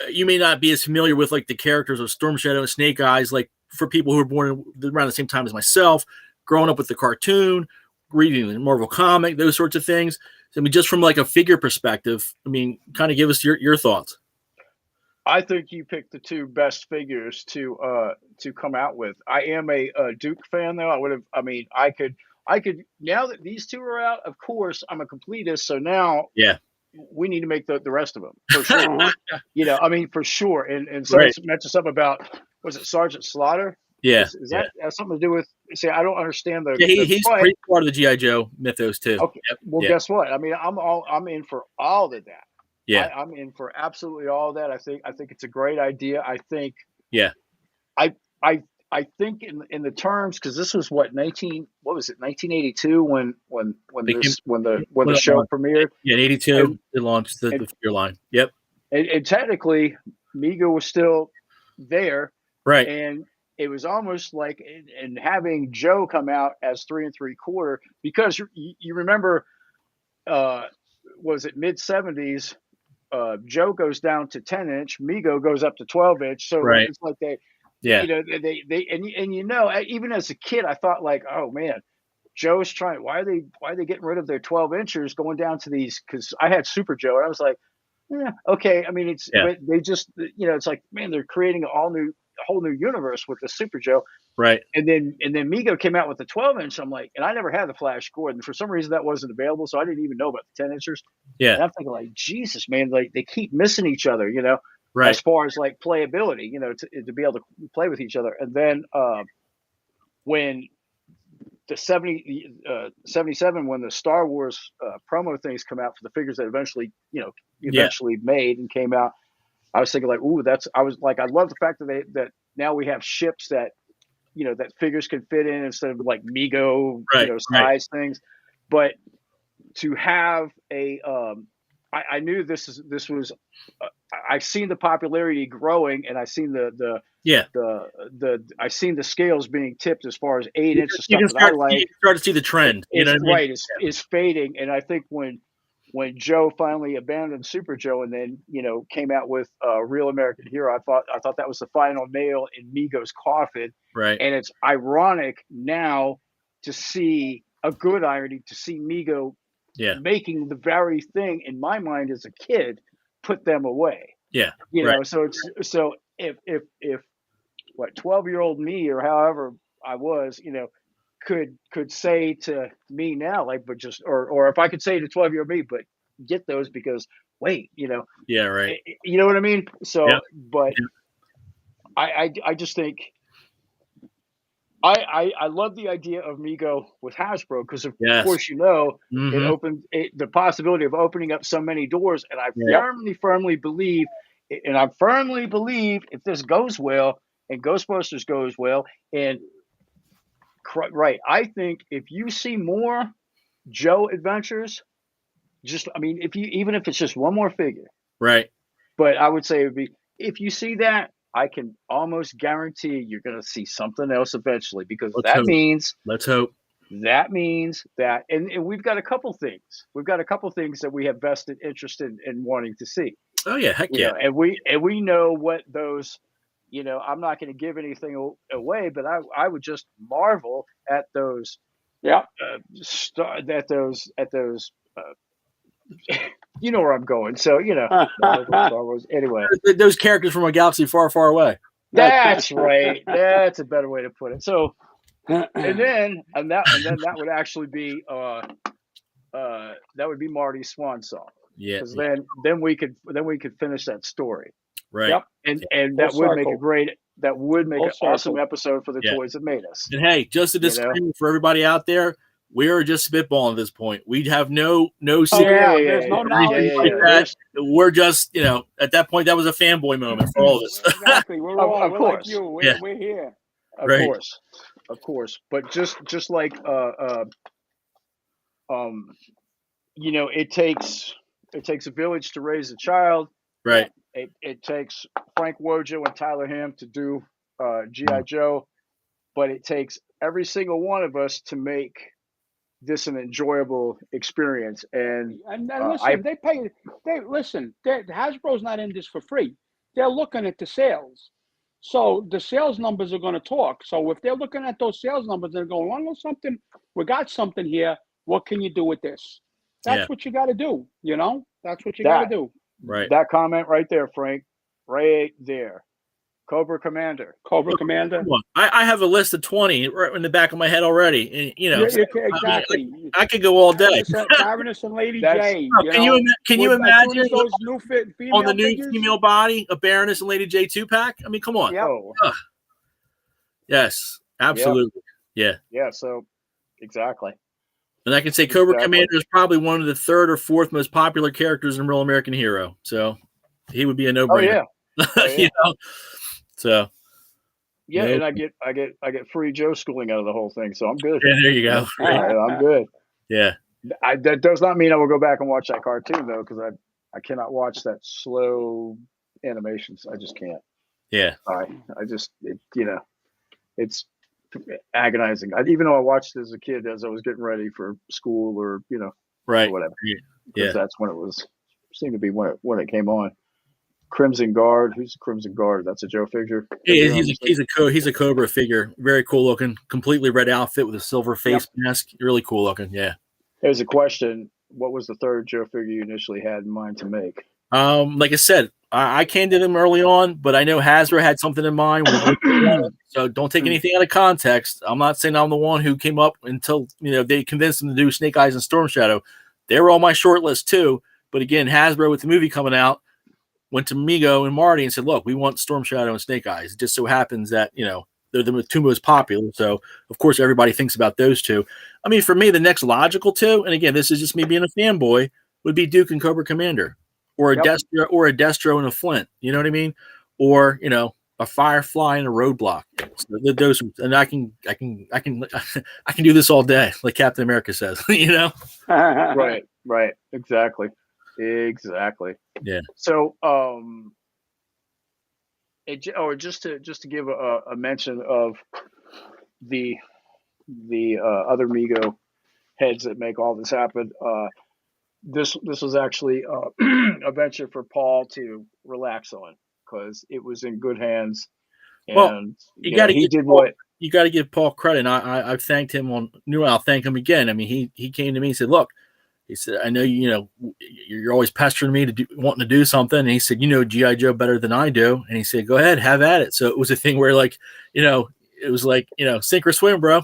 you may not be as familiar with like the characters of Storm Shadow and Snake Eyes, like for people who were born around the same time as myself, growing up with the cartoon, reading the Marvel comic, those sorts of things. I mean, just from like a figure perspective, I mean, kind of give us your thoughts. I think you picked the two best figures to come out with. I am a Duke fan, though. I could now that these two are out. Of course, I'm a completist, so now we need to make the rest of them for sure. For sure. And so it's mentioned something about, was it Sergeant Slaughter? Yeah. Is that has something to do with? See, I don't understand the. Yeah, he's pretty part of the GI Joe mythos too. Okay. Yep. Well, guess what? I mean, I'm in for all of that. Yeah, I'm in for absolutely all of that. I think it's a great idea. I think. Yeah. I think in the terms, because this was what 1982 when the show premiered. Yeah, in 82 And, they launched the figure line. Yep. And technically, Mego was still there, Right. and it was almost like, and having Joe come out as 3 3/4, because you remember, was it mid-70s? Joe goes down to 10-inch, Mego goes up to 12-inch. So Right. it's like they, Yeah. you know, they and even as a kid, I thought like, oh man, Joe's trying. Why are they getting rid of their 12-inchers going down to these? Because I had Super Joe, and I was like, yeah, okay. I mean, it's they just, it's like, man, they're creating a whole new universe with the Super Joe. Right. And then Mego came out with the 12-inch. I'm like, and I never had the Flash Gordon. For some reason, that wasn't available, so I didn't even know about the 10-inchers. Yeah. And I'm thinking like, Jesus, man, like they keep missing each other, Right. as far as like playability, to be able to play with each other. And then when the 77, when the Star Wars promo things come out for the figures that eventually made and came out, I was thinking like, ooh, I love the fact that now we have ships that, that figures can fit in instead of like Mego, size things. But to have I knew this was, I've seen the popularity growing, and I've seen I've seen the scales being tipped as far as 8-inch stuff that I like. You start to see the trend. You know what I mean? Right, is fading, and I think when Joe finally abandoned Super Joe and then came out with Real American Hero, I thought that was the final nail in Mego's coffin. Right. And it's ironic now to see Mego making the very thing, in my mind as a kid, put them away. Yeah. So if 12-year-old me, or however I was, could say to me now, like, but just, or if I could say to 12-year-old me, but get those because wait, Yeah, right. You know what I mean? So, but Yeah. I just think I love the idea of Mego with Hasbro because of course it opened the possibility of opening up so many doors, and I firmly believe if this goes well and Ghostbusters goes well, and I think if you see more Joe adventures, even if it's just one more figure, right? But I would say it would be, if you see that, I can almost guarantee you're going to see something else eventually, because let's hope that means that, and we've got a couple things. We've got a couple things that we have vested interest in wanting to see. Oh yeah, heck yeah. And we know what those. I'm not going to give anything away, but I would just marvel at those. Yeah. At those. You know where I'm going. So, Star Wars. Anyway, those characters from a galaxy far, far away. That's right. That's a better way to put it. So, and then that would actually be that would be Marty's swan song. Yeah. Because then we could finish that story. Right. Yep. And that would make an awesome circle. episode for the toys that made us. And hey, just a disclaimer for everybody out there. We are just spitballing at this point. We have no secret. There's no knowledge like that. We're just, at that point, that was a fanboy moment for all of us. Exactly. We're all, of course. like you. We're here. Of course. But just like, it takes a village to raise a child. Right. It takes Frank Wojo and Tyler Hamm to do G.I. Joe, but it takes every single one of us to make this an enjoyable experience. And listen, Hasbro's not in this for free. They're looking at the sales. So the sales numbers are going to talk. So if they're looking at those sales numbers, they're going, "Want to know something? We got something here. What can you do with this?" That's what you got to do. That's what you got to do. Right. That comment right there, Frank, right there. Cobra Commander. I have a list of 20 right in the back of my head already. And, exactly. I could go all day. Baroness and Lady J. Can you imagine those new female on the new figures? female body, a Baroness and Lady J 2-pack? I mean, come on. Yep. Yes, absolutely. Yep. Yeah. So exactly. And I can say Cobra Commander is probably one of the third or fourth most popular characters in Real American Hero. So he would be a no-brainer. Oh, yeah. So Yeah, Nope. and I get free Joe schooling out of the whole thing, so I'm good. Yeah, there you go. I'm good. Yeah. That does not mean I will go back and watch that cartoon though, because I cannot watch that slow animations. I just can't. Yeah. I just it's agonizing. Even though I watched it as a kid, as I was getting ready for school or or Right. whatever, Yeah. because that's when it seemed to be when it came on. Crimson Guard. Who's the Crimson Guard? That's a Joe figure. Yeah, he's a Cobra figure. Very cool looking. Completely red outfit with a silver face mask. Really cool looking. Yeah. There's a question. What was the third Joe figure you initially had in mind to make? Like I said, I came to them early on, but I know Hasbro had something in mind. So don't take anything out of context. I'm not saying I'm the one who came up until they convinced them to do Snake Eyes and Storm Shadow. They were on my short list too. But again, Hasbro with the movie coming out went to Mego and Marty and said, "Look, we want Storm Shadow and Snake Eyes." It just so happens that they're the two most popular, so of course everybody thinks about those two. I mean, for me, the next logical two, and again, this is just me being a fanboy, would be Duke and Cobra Commander, or a Destro and a Flint. You know what I mean? Or a Firefly and a Roadblock. So those, and I can do this all day, like Captain America says. Right, exactly. Yeah. So, just to give a mention of the other Mego heads that make all this happen. This was actually a venture for Paul to relax on, because it was in good hands. And well, you got to give Paul credit. And I've thanked him I'll thank him again. I mean, he came to me and said, "Look," he said, "I know you're always pestering me wanting to do something." And he said, G.I. Joe better than I do. And he said, "Go ahead, have at it." So it was a thing where it was like, sink or swim, bro.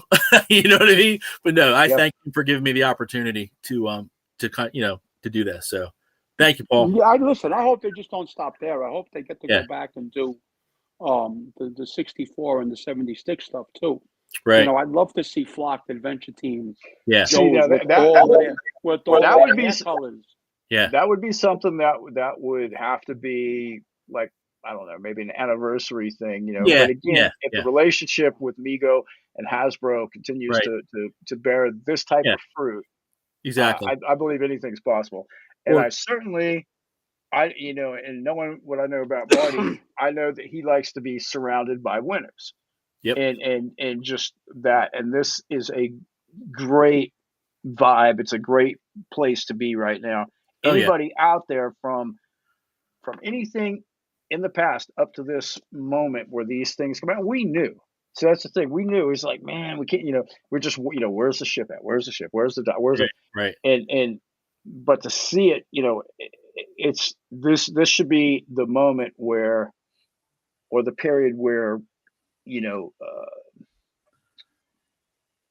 You know what I mean? But no, I thank him for giving me the opportunity to do this. So thank you, Paul. Yeah, listen, I hope they just don't stop there. I hope they get to go back and do the 64 and the 76 stuff too. Right. I'd love to see flocked adventure teams. Yeah. That would be colors. Yeah. That would be something that would have to be like, I don't know, maybe an anniversary thing, Yeah. But again, if the relationship with Mego and Hasbro continues to bear this type of fruit, exactly, I believe anything's possible. And I certainly, and knowing what I know about Marty, I know that he likes to be surrounded by winners. Yep. And just that, and this is a great vibe. It's a great place to be right now. Anybody out there from anything in the past up to this moment where these things come out, we knew. So that's the thing. We knew. It's like, man, we can't. We're just, where's the ship at? Where's the ship? Where's the where's it? Right. And but to see it, it's this should be the moment where, or the period where,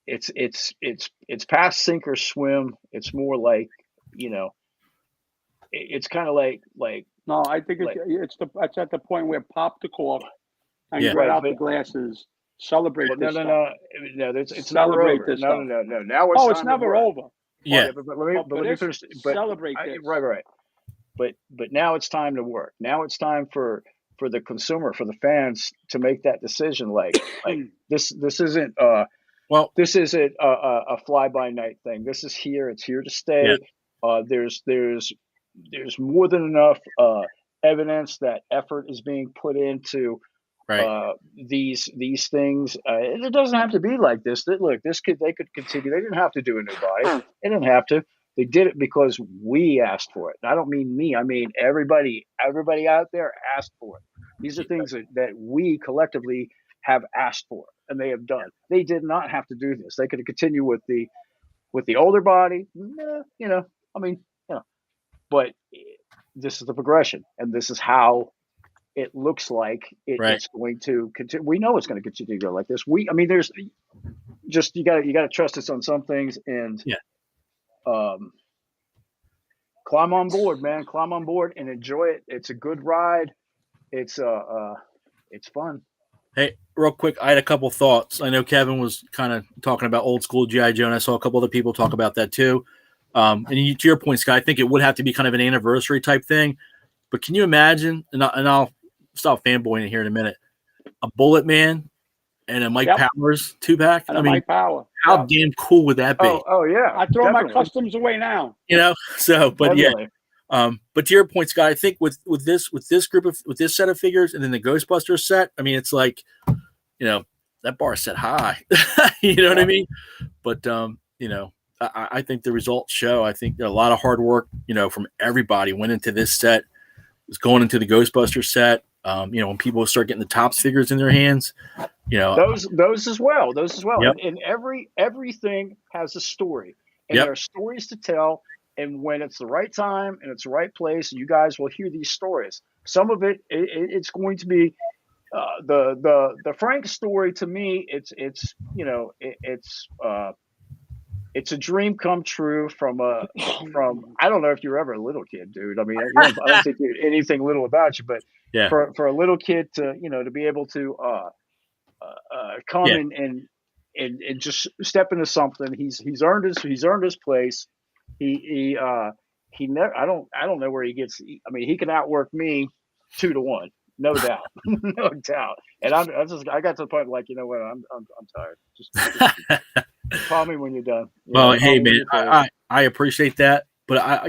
it's past sink or swim. It's more like, it's kind of like. No, I think it's at the point where pop the cork and get out the glasses, celebrate this stuff. No, it's celebrate never over. This stuff. No. Now it's it's never over. Yeah, but let me finish. Celebrate this. Right. But now it's time to work. Now it's time for the consumer, for the fans, to make that decision. Like this isn't this isn't a fly by night thing. This is here. It's here to stay. Yeah. There's more than enough evidence that effort is being put into these things. It doesn't have to be like this. They could continue. They didn't have to do a new body. They didn't have to. They did it because we asked for it. And I don't mean me. I mean everybody out there asked for it. These are things that we collectively have asked for, and they have done. They did not have to do this. They could continue with the older body. But this is the progression, and this is how it looks like it's going to continue. We know it's going to continue to go like this. There's just you got to trust us on some things, and climb on board, man. Climb on board and enjoy it. It's a good ride. It's fun. Hey, real quick, I had a couple thoughts. I know Kevin was kind of talking about old school G.I. Joe, and I saw a couple other people talk about that too. And to your point, Scott, I think it would have to be kind of an anniversary type thing. But can you imagine, and I'll stop fanboying here in a minute, a Bullet Man and a Mike Yep. Powers 2-pack. And I a mean, Mike Power. how Yep. damn cool would that be? Oh yeah. I throw my definitely. customs away now. So, but Definitely. but to your point, Scott, I think with this set of figures and then the Ghostbusters set, I mean, it's like, that bar is set high. You know what I mean? But I think the results show. I think a lot of hard work, from everybody went into this set. Was going into the Ghostbusters set. When people start getting the Topps figures in their hands, those as well. Yep. And everything has a story, and Yep. there are stories to tell. And when it's the right time and it's the right place, you guys will hear these stories. Some of it's going to be the Frank story. To me, it's a dream come true from I don't know if you were ever a little kid, dude. I mean, I don't think anything little about you, but Yeah. for a little kid to to be able to come Yeah. and just step into something. He's earned his place. He never. I don't know where he gets. I mean, he can outwork me 2-1, no doubt, no doubt. And I got to the point like, you know what, I'm tired. Just call me when you're done. Well, hey man, I appreciate that, but I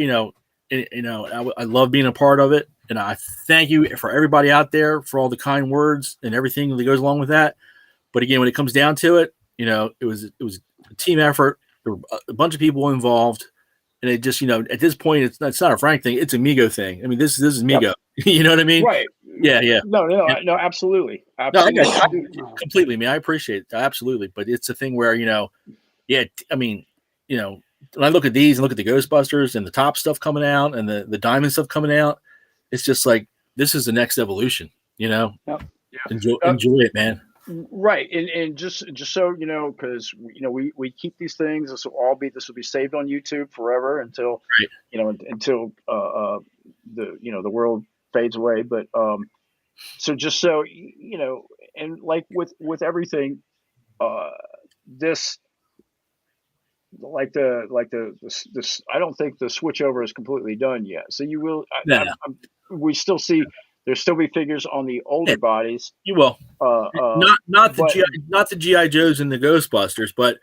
love being a part of it, and I thank you for everybody out there for all the kind words and everything that goes along with that. But again, when it comes down to it, it was a team effort. There were a bunch of people involved. And it just, at this point, it's not a Frank thing. It's a Mego thing. I mean, this is Mego. Yep. You know what I mean? Right. Yeah. No, absolutely. No, I got you completely, man. I appreciate it. Absolutely. But it's a thing where, I mean, when I look at these and look at the Ghostbusters and the top stuff coming out and the Diamond stuff coming out, it's just like, this is the next evolution, Yep. Enjoy it, man. Right, and just so because we keep these things. This will be saved on YouTube forever until until the world fades away. But so just so and like with everything, this this I don't think the switch over is completely done yet. So you will. We still see. There's still be figures on the older bodies. You will. Not the GI Joes and the Ghostbusters, but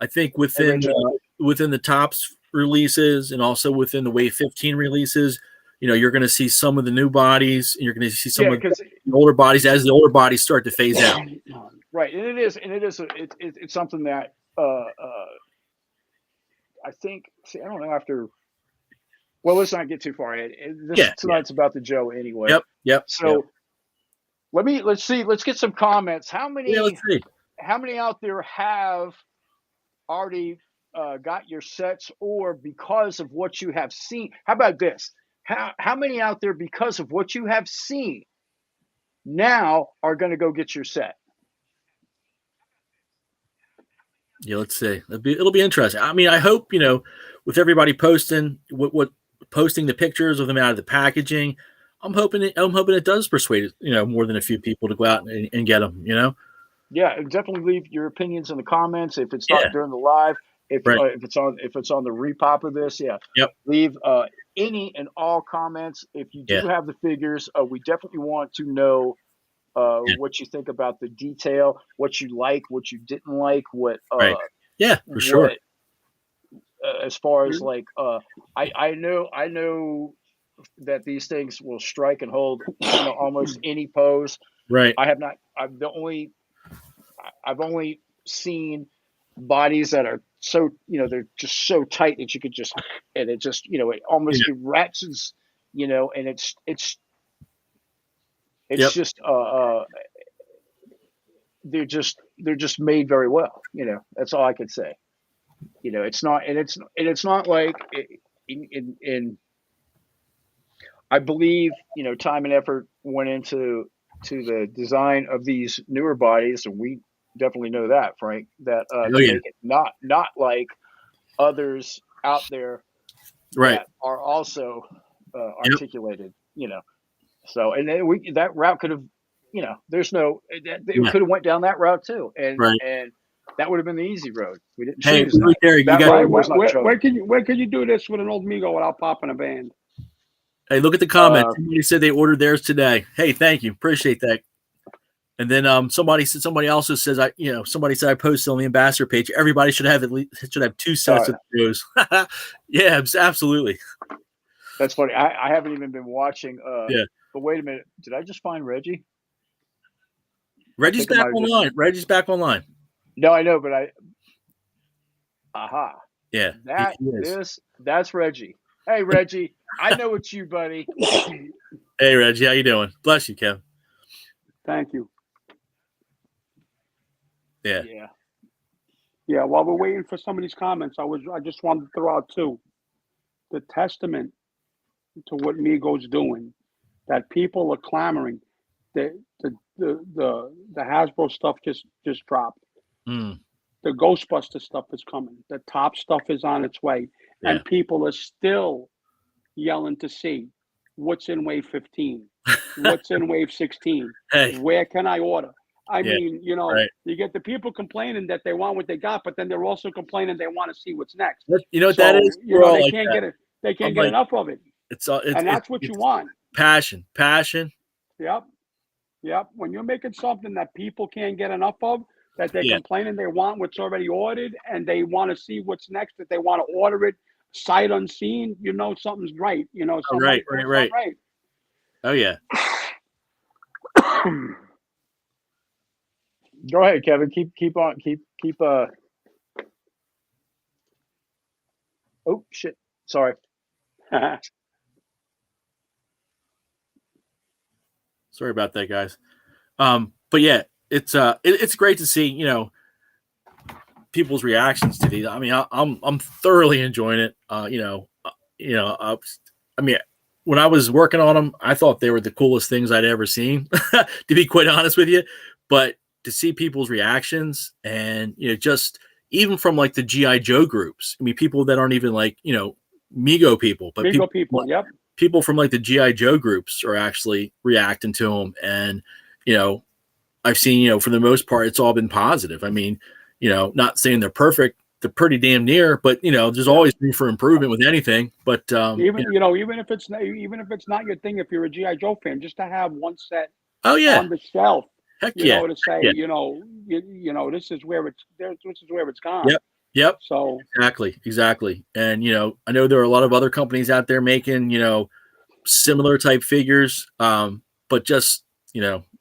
I think within the Topps releases and also within the Wave 15 releases, you're going to see some of the new bodies, and you're going to see some of the older bodies as the older bodies start to phase out. Right, and it's something that I think. See, I don't know after. Well, let's not get too far ahead. Tonight's about the Joe anyway. Yep. So let's see. Let's get some comments. How many out there have already got your sets, or because of what you have seen? How about this? How many out there, because of what you have seen, now are going to go get your set? Yeah, let's see. It'll be interesting. I mean, I hope with everybody posting posting the pictures of them out of the packaging, I'm hoping it does persuade more than a few people to go out and get them. Yeah, definitely leave your opinions in the comments if it's not during the live. If it's on the repop of this, leave any and all comments. If you do have the figures, we definitely want to know what you think about the detail, what you like, what you didn't like, what for sure. As far as like I know that these things will strike and hold almost any pose. Right. I've only seen bodies that are so they're just so tight that you could just, and it just it almost ratchets, and it's just they're just made very well. That's all I could say. It's not like in I believe time and effort went into the design of these newer bodies, and we definitely know that, Frank, that make it not like others out there that are also articulated. So and then that route could have there's no it could have went down that route too, and that would have been the easy road. We didn't choose that. Where can you do this with an old Mego without popping a band? Hey, look at the comments. Somebody said they ordered theirs today. Hey, thank you. Appreciate that. And then somebody also says somebody said I posted on the ambassador page. Everybody should have two sets of those. Yeah, absolutely. That's funny. I haven't even been watching. Yeah. But wait a minute. Did I just find Reggie? Reggie's back online. Reggie's back online. No, I know, but aha. Yeah. That's Reggie. Hey, Reggie. I know it's you, buddy. Hey, Reggie. How you doing? Bless you, Kev. Thank you. Yeah. Yeah. While we're waiting for some of these comments, I just wanted to throw out too the testament to what Mego's doing. That people are clamoring. The Hasbro stuff just dropped. Mm. The Ghostbuster stuff is coming. The top stuff is on its way, and people are still yelling to see what's in wave 15, what's in wave 16. Hey. Where can I order? I mean, you get the people complaining that they want what they got, but then they're also complaining they want to see what's next. You know what that is? They can't get it. They can't get enough of it. And that's what you want. Passion. Yep. When you're making something that people can't get enough of, that they're complaining they want what's already ordered, and they want to see what's next, that they want to order it sight unseen, something's right. Right. Oh yeah. Go ahead, Kevin. Keep on. Keep. Oh shit! Sorry. Sorry about that, guys. But yeah, it's great to see people's reactions to these. I mean, I'm thoroughly enjoying it. I mean, when I was working on them, I thought they were the coolest things I'd ever seen. To be quite honest with you, but to see people's reactions and just even from like the GI Joe groups. I mean, people that aren't even like Mego people, but people. Yep. People from like the GI Joe groups are actually reacting to them, and I've seen for the most part it's all been positive. I mean, not saying they're perfect, they're pretty damn near, but there's always room for improvement with anything. But even if it's not your thing, if you're a GI Joe fan, just to have one set on the shelf, heck to say this is where it's gone. Yep. So exactly. And I know there are a lot of other companies out there making similar type figures, but just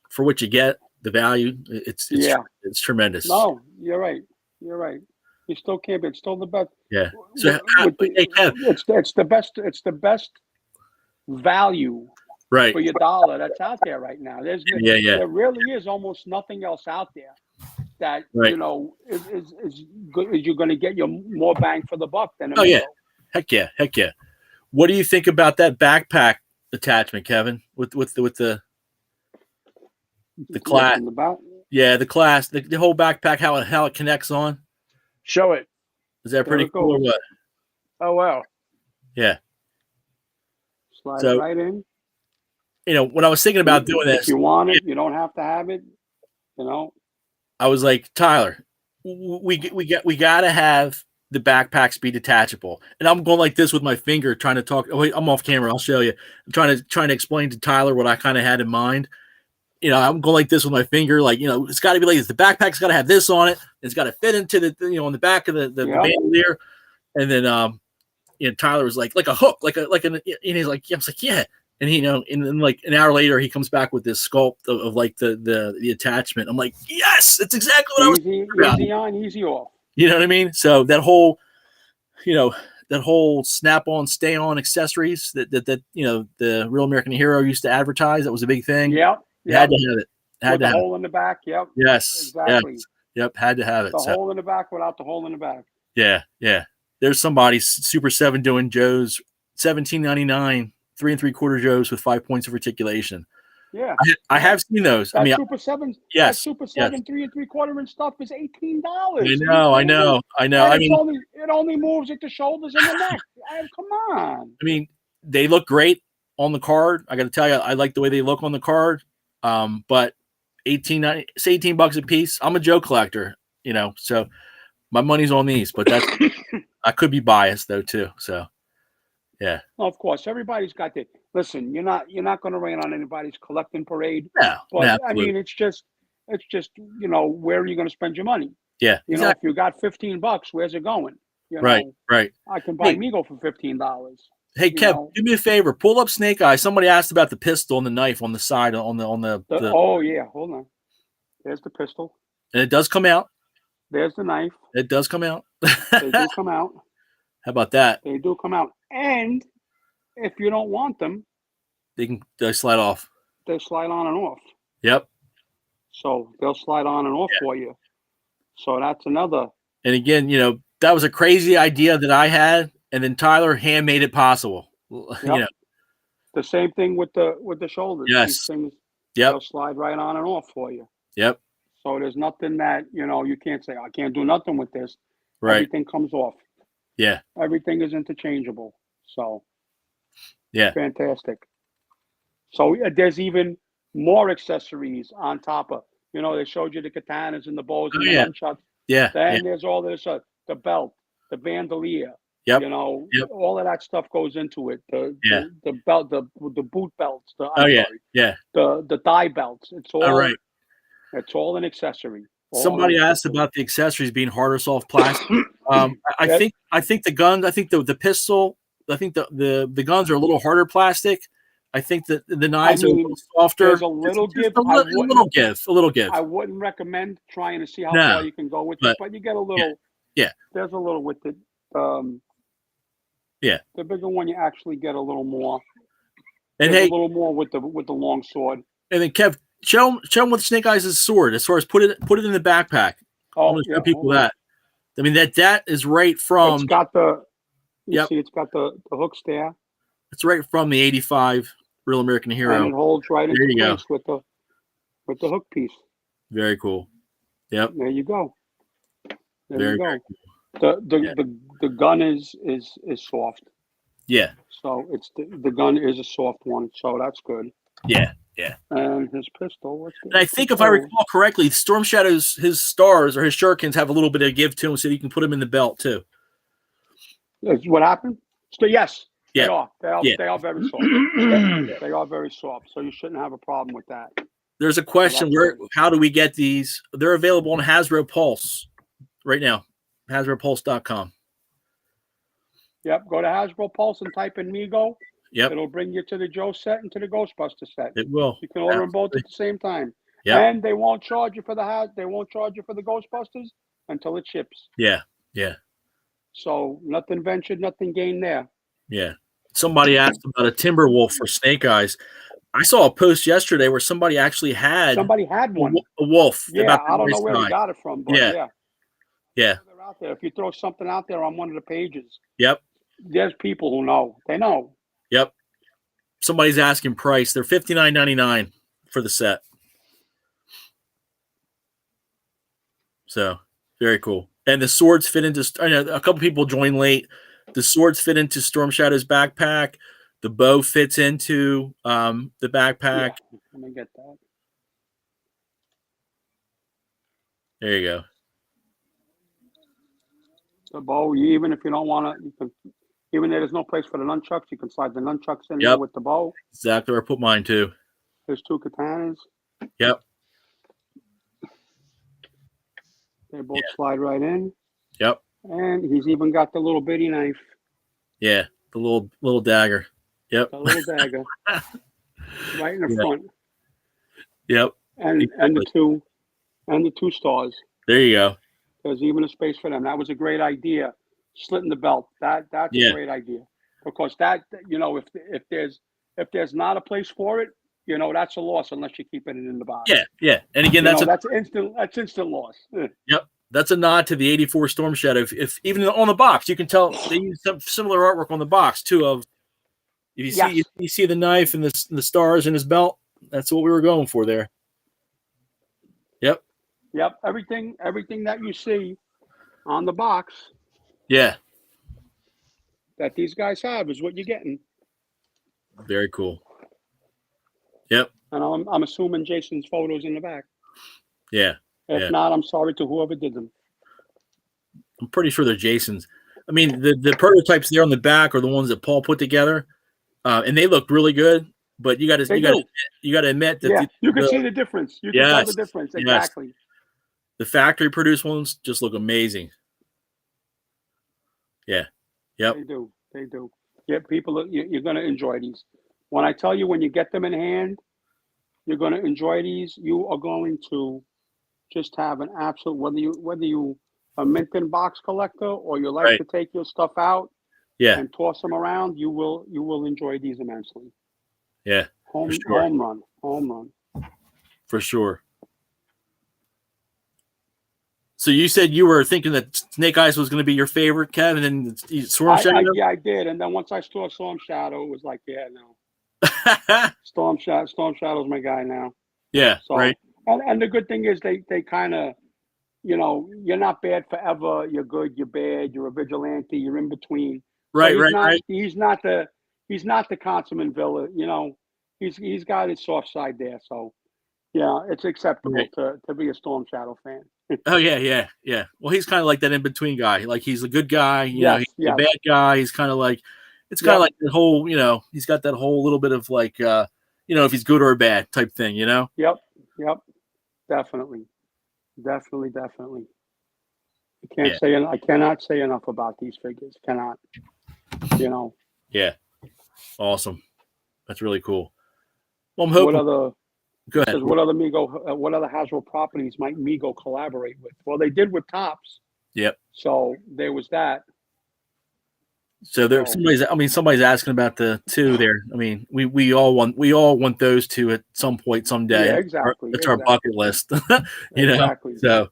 for what you get, the value, it's tremendous. No, you're right. You still can't be. It's still the best. Yeah. So it's the best. It's the best value for your dollar that's out there right now. There really is almost nothing else out there that is good. You're going to get your more bang for the buck than heck yeah. What do you think about that backpack attachment, Kevin? With the class? Yeah, the class, the whole backpack, how it connects on. Show it. Is that pretty cool or what? Oh wow. Yeah. Slide it right in. When I was thinking about doing this, if you want it, you don't have to have it. I was like, Tyler, we got to have the backpacks be detachable. And I'm going like this with my finger, trying to talk. Oh, wait, I'm off camera. I'll show you. I'm trying to explain to Tyler what I kind of had in mind. I'm going like this with my finger, like, it's got to be like this. The backpack's got to have this on it. It's got to fit into the, on the back of the bandolier. And then, Tyler was like a hook, and he's like, yeah. I was like, yeah. And and then like an hour later, he comes back with this sculpt of like the attachment. I'm like, yes, that's exactly what I was talking about. Easy on, easy off. You know what I mean? So that whole, that whole snap-on, stay-on accessories that the Real American Hero used to advertise. That was a big thing. Yep. You had to have it. With the hole in the back. Yep. Yes. Exactly. Yes. Yep. Had to have it. The hole in the back without the hole in the back. Yeah. Yeah. There's somebody Super 7 doing Joe's $17.99, 3 3/4 Joe's with 5 points of articulation. Yeah. I have seen those. That I mean, Super 7. Yes. That Super 7 3 3/4 inch stuff is $18. I know. I mean, it only moves at the shoulders and the neck. Come on. I mean, they look great on the card. I got to tell you, I like the way they look on the card. But $18 a piece. I'm a Joe collector, so my money's on these. But that's I could be biased though too. So yeah. Well, of course, everybody's got the listen. You're not going to rain on anybody's collecting parade. No, but no, I mean, it's just It's just, where are you going to spend your money? Yeah, If you got $15, where's it going? Right. I can buy Hey. Mego for $15. Hey, Kev, do me a favor. Pull up Snake Eyes. Somebody asked about the pistol and the knife on the side Oh yeah, hold on. There's the pistol. And it does come out. There's the knife. It does come out. They do come out. How about that? They do come out. And if you don't want them, they slide off. They slide on and off. Yep. So they'll slide on and off for you. So that's another. And again, that was a crazy idea that I had, and then Tyler hand made it possible. Yep. The same thing with the shoulders. Yes. These things, Yep. they'll slide right on and off for you. Yep. So there's nothing that, you can't say, I can't do nothing with this. Right. Everything comes off. Yeah. Everything is interchangeable. So yeah. Fantastic. So there's even more accessories on top of, they showed you the katanas and the bows and the nunchucks. Yeah. Then there's all this, the belt, the bandolier. Yep. All of that stuff goes into it. The belt, the boot belts. The thigh belts. It's all right. It's all an accessory. Somebody asked about the accessories being hard or soft plastic. I think the guns. I think the pistol. I think the guns are a little harder plastic. I think that the knives are a little softer. There's a little give. A little give. I wouldn't recommend trying to see how far you can go with it, but you get a little. Yeah. There's a little with it. The bigger one, you actually get a little more. And a little more with the long sword. And then Kev, show them with Snake Eyes' sword. As far as put it in the backpack. Oh, show people that. I mean that is right from. It's got the. See, it's got the hooks there. It's right from the '85 Real American Hero. And it holds right into place with the hook piece. Very cool. Yep. There you go. Very Cool. The gun is soft. Yeah. So it's the gun is a soft one, so that's good. Yeah. Yeah. And his pistol. And I think if I recall correctly, Storm Shadow's his stars or his shurikens have a little bit of give to him, so you can put them in the belt too. That's what happened. So yes, they are. They are very soft. They are very soft, so you shouldn't have a problem with that. There's a question: how do we get these? They're available on Hasbro Pulse right now. HasbroPulse.com. Yep, go to Hasbro Pulse and type in Mego. Yep. It'll bring you to the Joe set and to the Ghostbuster set. It will. You can order them both at the same time. Yeah. And they won't charge you for they won't charge you for the Ghostbusters until it ships. Yeah. Yeah. So nothing ventured, nothing gained there. Yeah. Somebody asked about a Timberwolf for Snake Eyes. I saw a post yesterday where somebody actually had one. A wolf. Yeah, I don't know where he got it from, but yeah. They're out there. If you throw something out there on one of the pages, yep. There's people who know. They know. Yep. Somebody's asking price. They're $59.99 for the set. So very cool. And the swords fit into. I know a couple people joined late. The swords fit into Storm Shadow's backpack. The bow fits into the backpack. Yeah, let me get that. There you go. The bow, even if you don't want to, you can. Even though there's no place for the nunchucks, you can slide the nunchucks in there with the bow. Exactly where I put mine too. There's 2 katanas. Yep. They both slide right in. Yep. And he's even got the little bitty knife. Yeah, the little dagger. Yep. The little dagger. Right in the front. Yep. And the two stars. There you go. There's even a space for them. That was a great idea. Slitting the belt. That's a great idea. Because that, if there's not a place for it, that's a loss unless you keep it in the box. Yeah, yeah. And again, that's instant loss. Yep. That's a nod to the '84 Storm Shadow. If even on the box, you can tell they use some similar artwork on the box too. Of if you see the knife and the stars in his belt, that's what we were going for there. Yep. Yep. Everything that you see on the box. Yeah. That these guys have is what you're getting. Very cool. Yep. And I'm assuming Jason's photos in the back. Yeah. If not, I'm sorry to whoever did them. I'm pretty sure they're Jason's. I mean, the prototypes there on the back are the ones that Paul put together, and they look really good. but you got They to do. you got to admit that Yeah, you can see the difference. You can tell the difference. Exactly. the factory produced ones just look amazing. Yeah. Yep. They do. They do. Yeah, people, you're going to enjoy these. When I tell you, when you get them in hand, you're going to enjoy these. You are going to just have an absolute, whether you a mint in box collector or you like Right. to take your stuff out Yeah. and toss them around, you will enjoy these immensely. Yeah. Home sure. home run. For sure. So you said you were thinking that Snake Eyes was going to be your favorite, Kevin, and Storm Shadow? Yeah, I did. And then once I saw Storm Shadow, it was like, yeah, no. Storm Shadow's my guy now. Yeah, So, right. And the good thing is they kind of, you're not bad forever. You're good. You're bad. You're a vigilante. You're in between. Right, So right. He's not the consummate villain. He's got his soft side there. So yeah, it's acceptable Right. to be a Storm Shadow fan. Oh yeah. Well, he's kind of like that in between guy. Like he's a good guy, Yes, he's a bad guy. He's kind of like kind of like the whole, he's got that whole little bit of like, if he's good or bad type thing, Yep. Definitely. I cannot say enough about these figures. Cannot. Yeah. Awesome. That's really cool. Well, I'm hoping. Go ahead. What other Hasbro properties might Mego collaborate with? Well, they did with Topps. Yep. So there was that. So somebody's asking about the two there. I mean, we all want those two at some point someday. Yeah, exactly. It's our bucket list. Exactly. So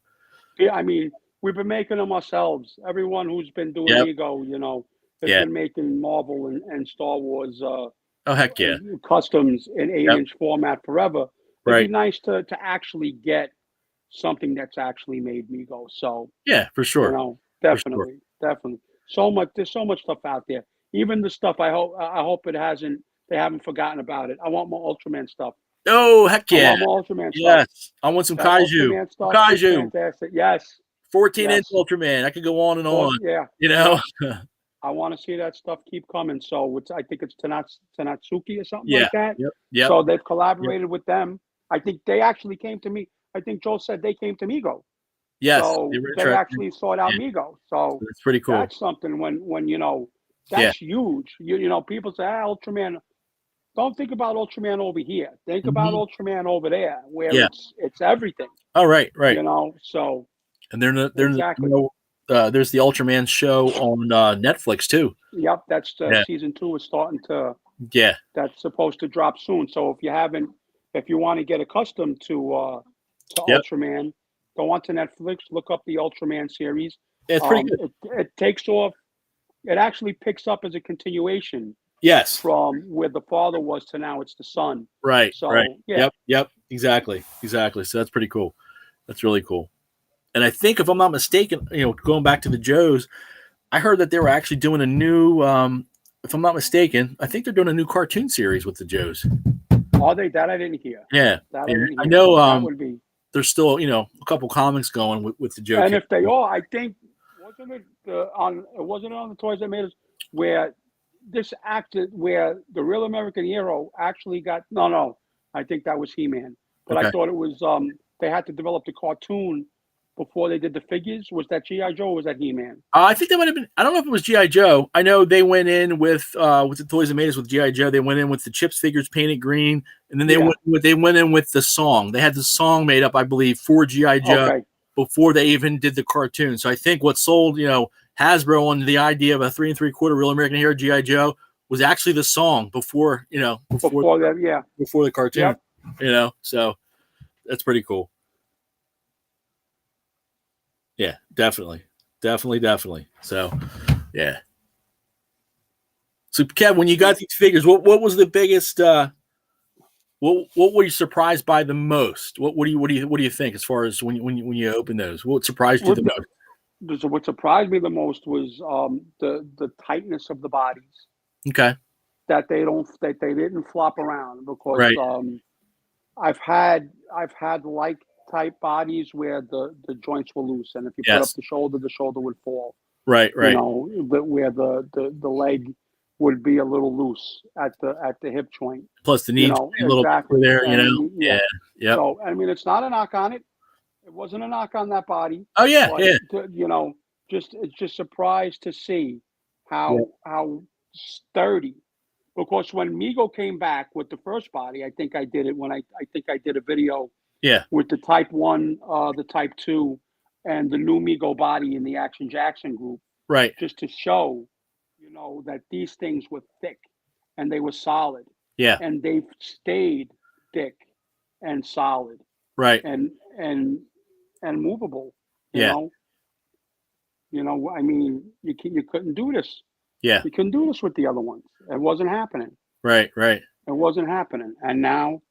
yeah, I mean, we've been making them ourselves. Everyone who's been doing Mego, has been making Marvel and Star Wars oh heck yeah. customs in 8-inch format forever. It'd be nice to actually get something that's actually made Mego. So yeah, for sure. Definitely. There's so much stuff out there. Even the stuff I hope they haven't forgotten about it. I want more Ultraman stuff. Oh heck yeah. I want more Ultraman stuff. Yes. I want some Kaiju. Ultraman stuff is fantastic. Yes. 14-inch Ultraman. I could go on and on. Yeah. Yeah. I want to see that stuff keep coming. So I think it's Tanatsuki or something like that. Yep. So they've collaborated with them. I think they actually came to me. I think Joe said they came to Mego. Yes. So they actually sought out Mego. So that's pretty cool. That's something when that's huge. People say, Ultraman. Don't think about Ultraman over here. Think about Ultraman over there, where it's everything. Oh, right. So. And there's the Ultraman show on Netflix too. Yep, that's season 2 is starting to. Yeah. That's supposed to drop soon. So if you want to get accustomed to Ultraman, go onto Netflix, look up the Ultraman series. It's pretty good. It takes off. It actually picks up as a continuation. Yes. From where the father was to now it's the son. Right. So, right. Yeah. Yep. Exactly. So that's pretty cool. That's really cool. And I think, if I'm not mistaken, going back to the Joes, I heard that they were actually doing a new. If I'm not mistaken, I think they're doing a new cartoon series with the Joes. Are they? That I didn't hear. Yeah. I know. That would be. There's still, a couple comics going with the Joe. And if they are, I think wasn't it on the Toys That Made Us where where the Real American Hero actually got no, I think that was He-Man, but I thought it was they had to develop the cartoon before they did the figures. Was that G.I. Joe or was that He-Man? I think that might have been. I don't know if it was G.I. Joe. I know they went in with the Toys That Made Us with G.I. Joe. They went in with the Chips figures painted green, and then they went in with the song. They had the song made up, I believe, for G.I. Joe before they even did the cartoon. So I think what sold Hasbro on the idea of a 3 3/4 Real American Hero G.I. Joe was actually the song before the cartoon. Yep. So that's pretty cool. Yeah, definitely. So, yeah. So, Kev, when you got these figures, what was the biggest? What were you surprised by the most? What do you think as far as when you open those? What surprised you the most? What surprised me the most was the tightness of the bodies. Okay. That they didn't flop around because I've had like type bodies where the joints were loose, and if you put up the shoulder would fall. Right. But where the leg would be a little loose at the hip joint. Plus the knees a little exactly. bit there, And, Yeah. Yep. So I mean, it's not a knock on it. It wasn't a knock on that body. Oh yeah, But, yeah. it's just surprised to see how sturdy. Because when Mego came back with the first body, I think I did it when I think I did a video with the Type 1, the Type 2, and the new Mego body in the Action Jackson group. Right. Just to show, that these things were thick and they were solid. Yeah. And they've stayed thick and solid. Right. And movable. You know, I mean, you couldn't do this. Yeah. You couldn't do this with the other ones. It wasn't happening. Right. Right. It wasn't happening. And now,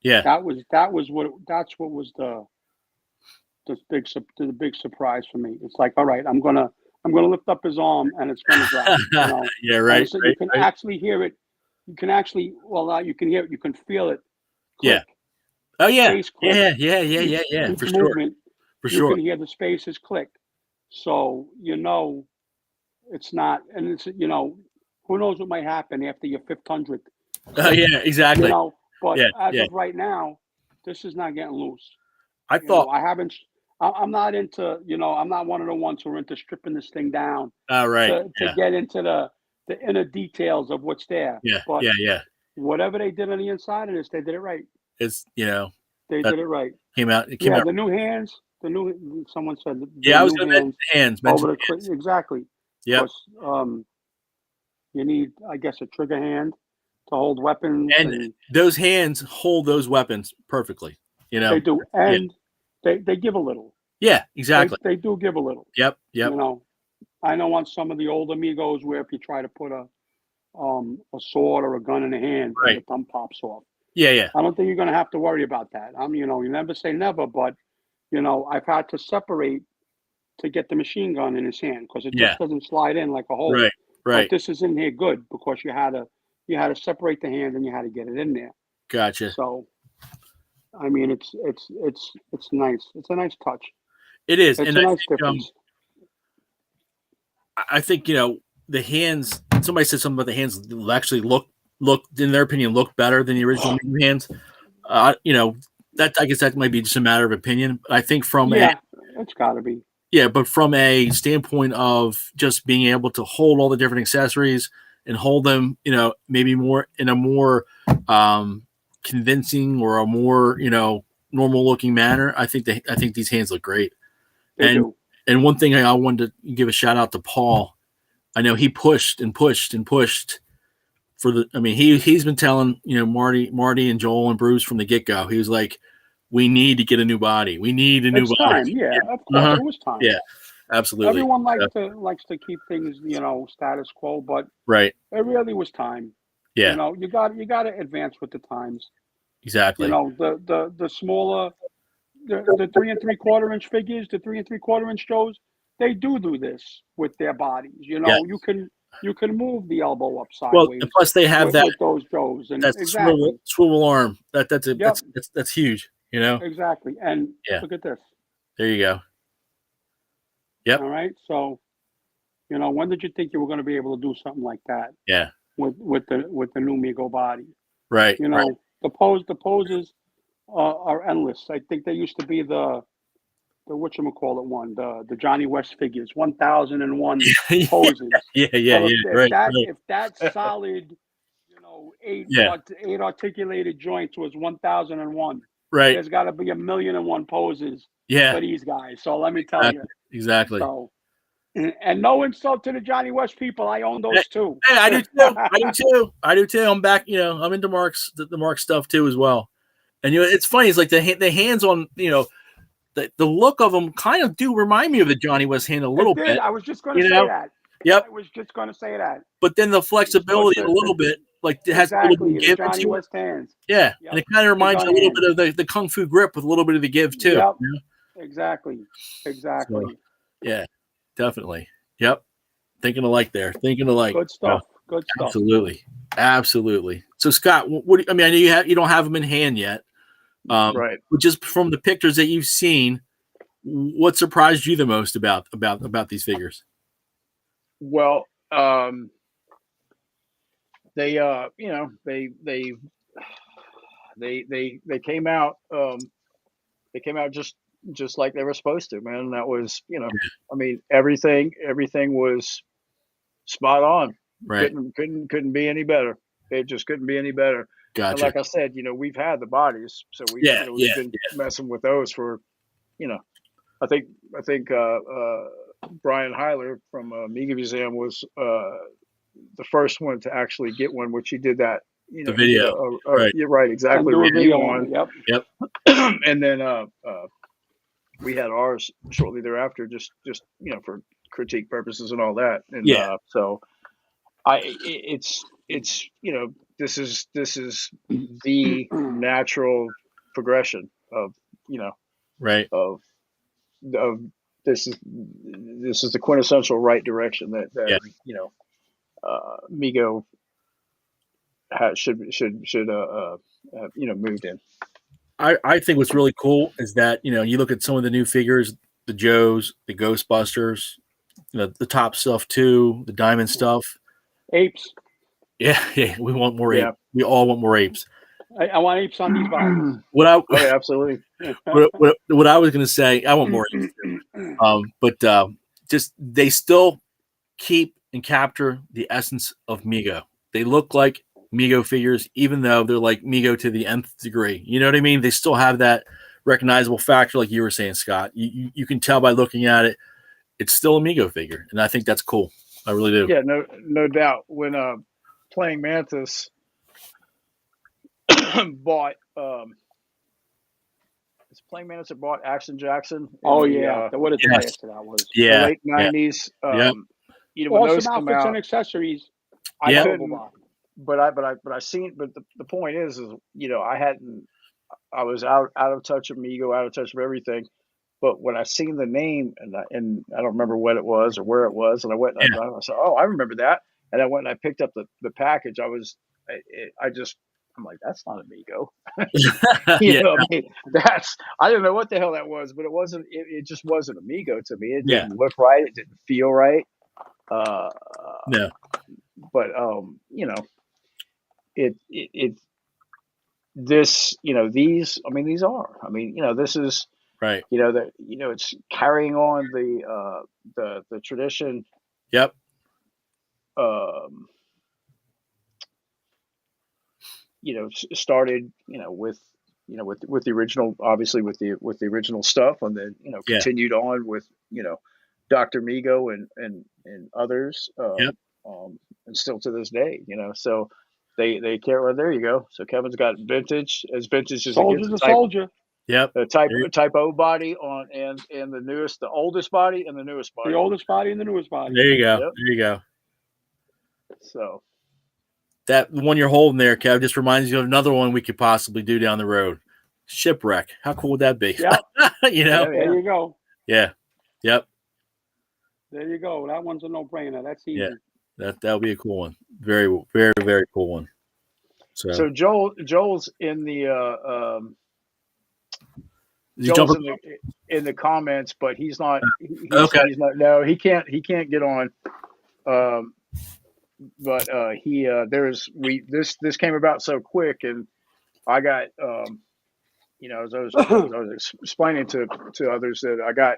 that's what was the big surprise for me. It's like, all right, I'm gonna lift up his arm and it's gonna drop. Yeah. Right. So right, you can actually hear it. You can actually, you can hear it. You can feel it. Click. Yeah. Oh yeah. Yeah. Yeah. For sure. For You can hear the spaces click. So it's not, and it's who knows what might happen after your 500th. Oh yeah, exactly. But as of right now, this is not getting loose. I thought I'm not into, I'm not one of the ones who are into stripping this thing down. Right. To get into the inner details of what's there. Yeah. But Yeah. whatever they did on the inside of this, they did it right. It's they did it right. It came out. The new hands. Someone said. I was going to mention the hands. Exactly. Yeah. You need, I guess, a trigger hand to hold weapons. And those hands hold those weapons perfectly. They do, and they give a little. Yeah, exactly. They do give a little. Yep. I know on some of the older Megos where if you try to put a sword or a gun in a hand, the thumb pops off. Yeah. I don't think you're going to have to worry about that. You never say never, but I've had to separate to get the machine gun in his hand because it just doesn't slide in like a hole. Right. But this is in here good because you had to separate the hand and you had to get it in there. Gotcha. So, I mean, it's nice. It's a nice touch. It is. It's a nice difference. I think the hands. Somebody said something about the hands actually look in their opinion look better than the original hands. That I guess that might be just a matter of opinion. I think it's got to be. Yeah, but from a standpoint of just being able to hold all the different accessories and hold them, maybe more in a more convincing or a more, normal looking manner, I think these hands look great. And one thing I wanted to give a shout out to Paul. I know he pushed and pushed and pushed he's been telling, Marty and Joel and Bruce from the get-go. He was like, we need to get a new body. We need a new body. Time. Yeah, of course. It was time. Yeah, absolutely. Everyone likes to keep things, status quo, but it really was time. Yeah. You got to advance with the times. Exactly. The smaller, the 3 3/4 inch figures, the 3 3/4 inch Joes, they do this with their bodies. You can move the elbow up sideways. Well, and plus they have with those Joes and that swivel arm. That's huge. Exactly. And look at this. There you go. Yep. All right. So, when did you think you were going to be able to do something like that? Yeah. With the new Mego body. Right. The poses are endless. I think they used to be the whatchamacallit one, the Johnny West figures, 1001 poses. Yeah. If that solid, 8 articulated joints was 1001. Right. There's got to be 1,000,001 poses for these guys. So let me tell you. Exactly. So, and no insult to the Johnny West people. I own those too. Hey, I do too. I do too. I'm back. I'm into the Mark stuff too as well. And it's funny. It's like the hands on. The look of them kind of do remind me of the Johnny West hand a little bit. I was just going to say that. Yep. I was just going to say that. But then the flexibility a little bit, like it has a little bit of give Johnny West hands. Yeah, and it kind of reminds you a little bit of the Kung Fu grip with a little bit of the give too. Yep. Exactly. So, yeah, definitely. Yep. Thinking alike there. Thinking alike. Good stuff. Good stuff. Absolutely. So Scott, I know you don't have them in hand yet. Right. But just from the pictures that you've seen, what surprised you the most about these figures? Well, they they came out just like they were supposed to, man. That was, I mean, everything was spot on. Right. Couldn't be any better. It just couldn't be any better. And Gotcha. like I said, we've had the bodies, so we've been messing with those for, I think Brian Heiler from Mega Museum was the first one to actually get one, which he did that. The video. Right. You're right, exactly. And do a Review video on. Yep. Yep. And then we had ours shortly thereafter, just for critique purposes and all that. And so it's this is the natural progression of right of this is the quintessential right direction that Mego should moved in. I think what's really cool is that you look at some of the new figures, the Joes, the Ghostbusters, the top stuff too, the diamond stuff. Apes. Yeah, we want more apes. We all want more apes. I want apes on these bodies. Absolutely. What I was going to say, I want more apes too. But just they still keep and capture the essence of Mego. They look like Mego figures, even though they're like Mego to the nth degree. You know what I mean? They still have that recognizable factor, like you were saying, Scott. You can tell by looking at it, it's still a Mego figure, and I think that's cool. I really do. Yeah, no doubt. When Playing Mantis bought it's Playing Mantis that bought Action Jackson. Oh yeah, what a disaster that was. Yeah, the late '90s. When those come outfits out, and accessories. I couldn't, but I seen. But the point is I was out of touch of Mego, out of touch of everything. But when I seen the name and I don't remember what it was or where it was, and I went and I said, "Oh, I remember that." And I went and I picked up the package. I'm like, that's not a Mego. You know what I mean? I didn't know what the hell that was, but it wasn't. It just wasn't a Mego to me. It didn't look right. It didn't feel right. No. But this these. I mean, these are. I mean, this is. Right. It's carrying on the tradition. Yep. Started with the original, obviously with the original stuff, and then continued on with Dr. Mego and others. Yep. And still to this day, so they care. Well, there you go. So Kevin's got vintage as Soldier's a soldier. Yep. The type O body on and the oldest body and the newest body. The oldest body and the newest body. There you go. Yep. There you go. So that one you're holding there, Kev, just reminds you of another one we could possibly do down the road. Shipwreck. How cool would that be? Yeah. There you go. Yeah. Yep. There you go. That one's a no-brainer. That's easy. Yeah. That'll be a cool one. Very, very, very cool one. So Joel's in the in the comments, but he's not. Okay. He's not. No, he can't get on. But this came about so quick, and I got as I was explaining to others that I got,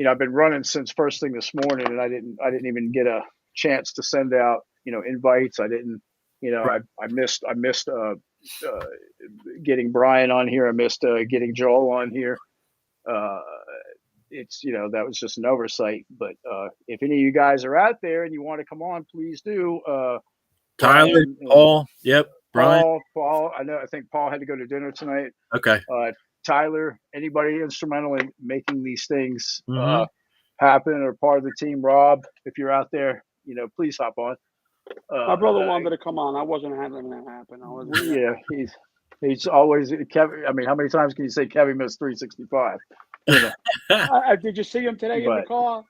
I've been running since first thing this morning, and I didn't even get a chance to send out invites. I didn't. I missed getting Brian on here. I missed getting Joel on here. It's that was just an oversight. But if any of you guys are out there and you want to come on, please do. Tyler, Paul, yep, Brian, Paul. I think Paul had to go to dinner tonight. Okay. Tyler, anybody instrumental in making these things happen or part of the team. Rob, if you're out there, please hop on. My brother wanted to come on. I wasn't having that happen. He's always Kevin. I mean, how many times can you say Kevin missed 365? Did you see him today in the car?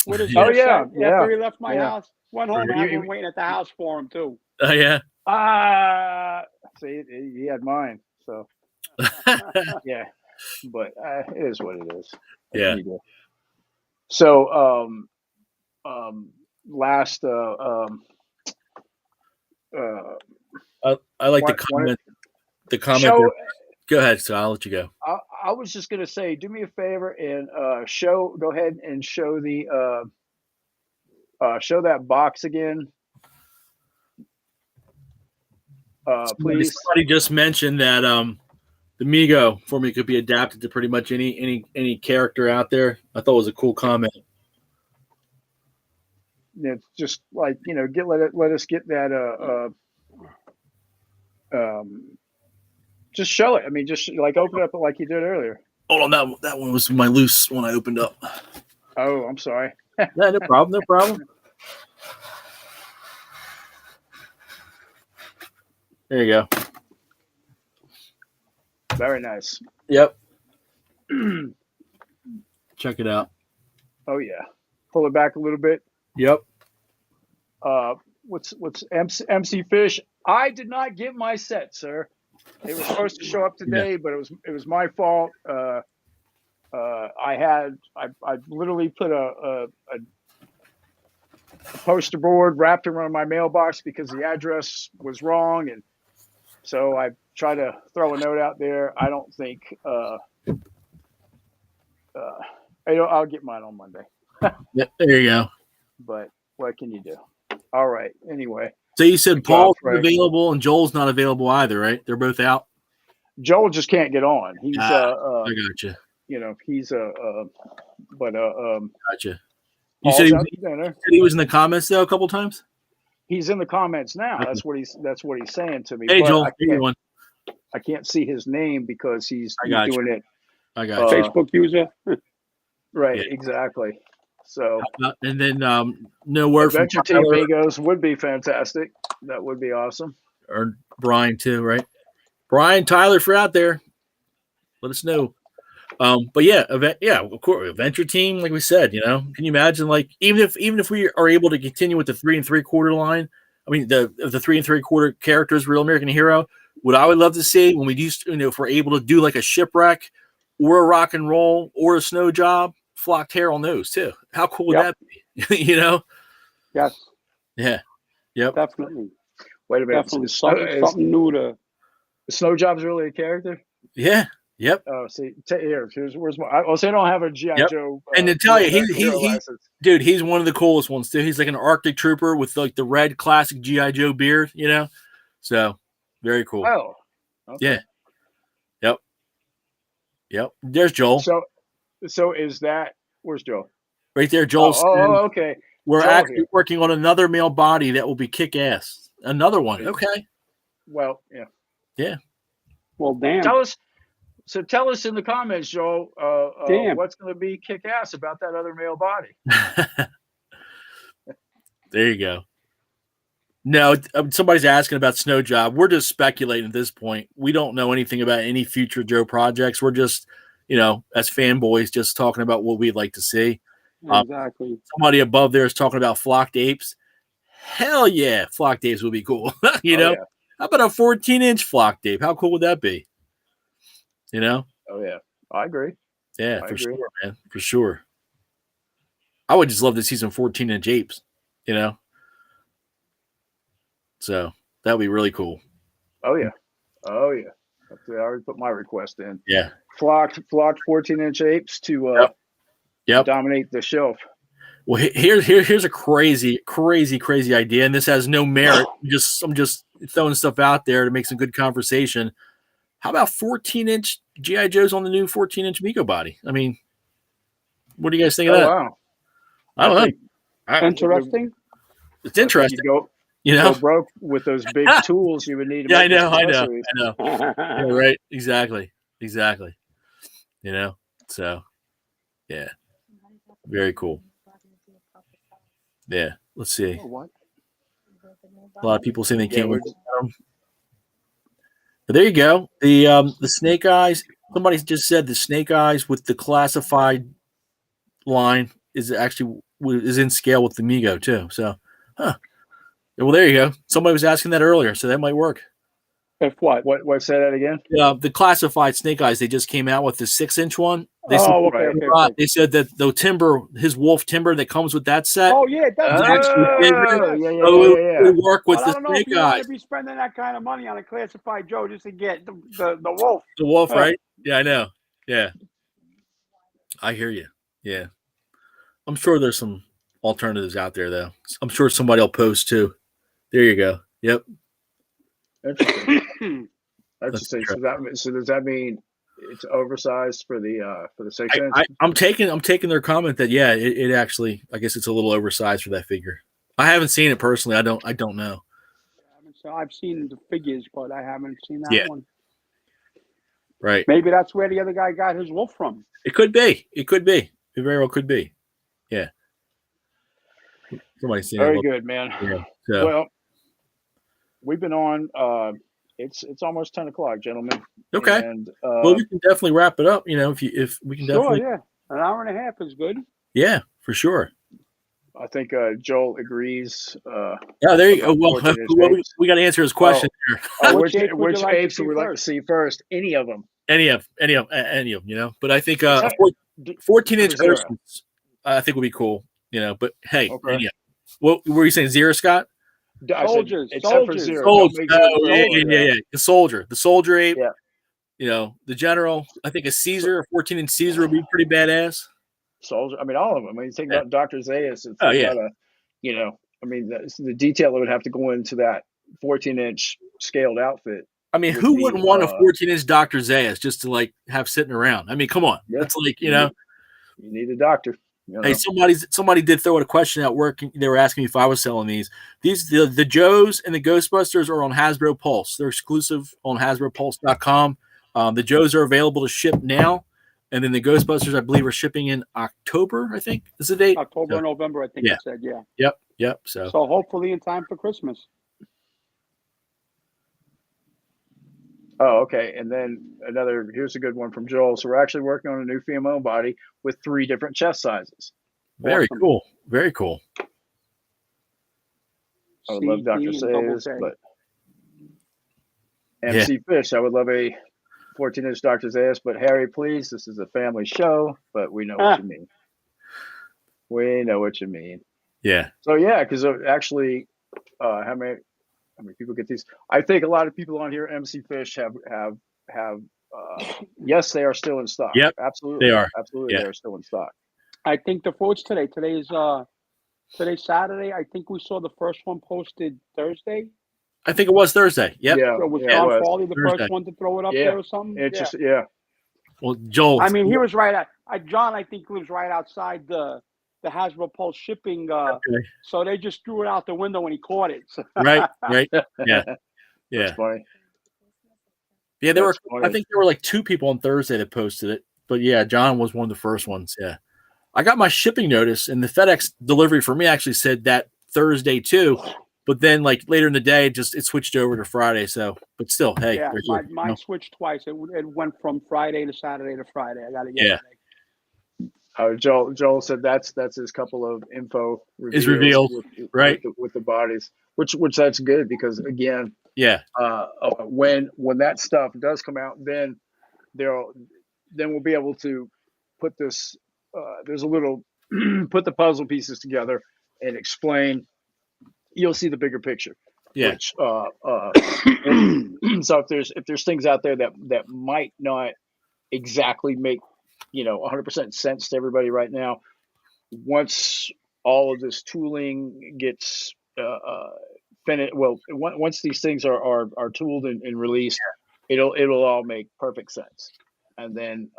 With his after he left my house, went home. I've been waiting at the house for him too. Oh yeah. See, he had mine. So yeah, but it is what it is. Yeah. So last I like the one comment. The comment. show. There. Go ahead, so I'll let you go. I was just gonna say, do me a favor and show. Go ahead and show the show that box again, please. Somebody just mentioned that the Mego for me could be adapted to pretty much any character out there. I thought it was a cool comment. It's just like, let us get that just show it. I mean, just like open it up like you did earlier. Hold on, that one was my loose one I opened up. Oh, I'm sorry. No problem. No problem. There you go. Very nice. Yep. Check it out. Oh yeah. Pull it back a little bit. Yep. What's MC Fish? I did not get my set, sir. It was supposed to show up today, but it was my fault. I literally put a poster board wrapped around my mailbox because the address was wrong, and so I tried to throw a note out there. I don't think I'll get mine on Monday. Yep, there you go. But what can you do? All right. Anyway. So you said Paul's available and Joel's not available either, right? They're both out. Joel just can't get on. He's I gotcha. He's Gotcha. You said he was in the comments though a couple times. He's in the comments now. That's what he's saying to me. Hey, but Joel, I can't see his name because he's doing it. I got you. Facebook user. Right. Yeah. Exactly. So and then no word from Adventure Team Megos would be fantastic. That would be awesome. Or Brian too, right? Brian, Tyler, if you're out there, let us know. But yeah, of course, Adventure Team, like we said, can you imagine, like, even if we are able to continue with the 3 3/4 line, I mean the 3 3/4 characters, Real American Hero, what I would love to see when we do, if we're able to do like a shipwreck or a rock and roll or a snow job, flocked hair on those too. How cool would that be? Yes. Yeah. Yep. Definitely. Wait a minute. Definitely something new to. The snow job's really a character. Yeah. Yep. Oh, see, where's my? Oh, so I don't have a GI Joe. And to tell you, he's one of the coolest ones too. He's like an Arctic trooper with like the red classic GI Joe beard, So very cool. Oh. Okay. Yeah. Yep. There's Joel. So is that where's Joel? Right there, Joel. Oh, okay. We're actually working on another male body that will be kick ass. Another one. Okay. Well, yeah. Yeah. Well, damn. Tell us in the comments, Joel, what's going to be kick ass about that other male body. There you go. No, somebody's asking about Snow Job. We're just speculating at this point. We don't know anything about any future Joe projects. We're just, as fanboys, just talking about what we'd like to see. Exactly. Somebody above there is talking about flocked apes. Hell yeah, flocked apes would be cool. Yeah. How about a 14-inch flocked ape? How cool would that be? Oh yeah, I agree. Yeah, for sure, man. For sure. I would just love to see some 14-inch apes. So that would be really cool. Oh yeah. I already put my request in. Yeah. Flocked 14-inch apes to dominate the shelf. Well, here's a crazy idea, and this has no merit. I'm just throwing stuff out there to make some good conversation. How about 14-inch GI Joes on the new 14-inch Mego body? I mean, what do you guys think of that? Wow. I don't know. Interesting. It's interesting. Go broke with those big tools you would need. To I know. Yeah, right. Exactly. So, yeah. Very cool. Yeah. Let's see. A lot of people saying they can't wait. But there you go. The Snake Eyes. Somebody just said the Snake Eyes with the classified line is in scale with the Mego too. So, Well, there you go. Somebody was asking that earlier, so that might work. If what? What? Say that again. The classified Snake Eyes, they just came out with the 6-inch one. They said, Oh, okay, okay. They said that the timber, his wolf timber that comes with that set, Oh, yeah, that's actually bigger. Yeah. So it work with But I the don't know if Snake you want Eyes. to be spending that kind of money on a classified Joe just to get the wolf. The wolf, Huh. right? Yeah, I know. Yeah. I hear you. Yeah. I'm sure there's some alternatives out there, though. I'm sure somebody will post too. There you go. Yep. Interesting. Interesting. So does that mean it's oversized for the 6-inch? I'm taking their comment that it actually, I guess it's a little oversized for that figure. I haven't seen it personally. I don't know. So I've seen the figures, but I haven't seen that one. Right. Maybe that's where the other guy got his wolf from. It could be. It very well could be. Yeah. Somebody's seen Very it. good, man. Yeah. So. Well, we've been on. It's almost 10 o'clock, gentlemen. Okay. And well, we can definitely wrap it up. If we can definitely. Sure, yeah. An hour and a half is good. Yeah, for sure. I think Joel agrees. Yeah, there you go. Well, we got to answer his question here. Which apes would we like to see first? Any of them. Any of them. But I think 14-inch oceans, I think would be cool. But hey, okay. What were you saying, Zero, Scott? Soldiers. For Zero. Soldier. Yeah. The soldier ape. Yeah. The general. I think a Caesar, a 14-inch Caesar would be pretty badass. Soldier. I mean, all of them. I mean, think about Dr. Zaius. The detail that would have to go into that 14-inch scaled outfit. I mean, who wouldn't want a 14-inch Dr. Zaius just to have sitting around? I mean, come on. Yeah. That's you need a doctor. Hey, somebody did throw a question at work. They were asking me if I was selling these. The Joes and the Ghostbusters are on Hasbro Pulse. They're exclusive on HasbroPulse.com. The Joes are available to ship now, and then the Ghostbusters, I believe, are shipping in October. I think is the date. October, November. I think it said. Yeah. Yep. So hopefully in time for Christmas. Oh, okay. And then here's a good one from Joel. So we're actually working on a new female body with 3 different chest sizes. Very cool. Very cool. I would love Dr. Sayers, but MC Fish, I would love a 14-inch Dr. Zayas, but Harry, please, this is a family show, but we know what you mean. We know what you mean. Yeah. So because actually, how many people get these? I think a lot of people on here, MC Fish, have yes, they are still in stock. Yep, absolutely, they are. Absolutely, they are still in stock. I think what's today? Today's Saturday. I think we saw the first one posted Thursday. I think it was Thursday. Yep. Yeah. So was John Farley the first one to throw it up there or something? Well, Joel. I mean, he was right at John. I think lives right outside the Hasbro Pulse shipping. So they just threw it out the window when he caught it. Right. Yeah. That's funny. Yeah, there were. Funny. I think there were like 2 people on Thursday that posted it, but John was one of the first ones. Yeah, I got my shipping notice, and the FedEx delivery for me actually said that Thursday too, but then later in the day, it switched over to Friday. So, but still, hey, mine switched twice. It went from Friday to Saturday to Friday. I got it yesterday. Joel said that's his couple of info is revealed with the bodies, which that's good because again, when that stuff does come out, then we'll be able to put this. There's a little put the puzzle pieces together and explain. You'll see the bigger picture. Yeah. Which, so if there's things out there that might not exactly make 100% sense to everybody right now, once all of this tooling gets finished, once these things are tooled and released, it'll all make perfect sense, and then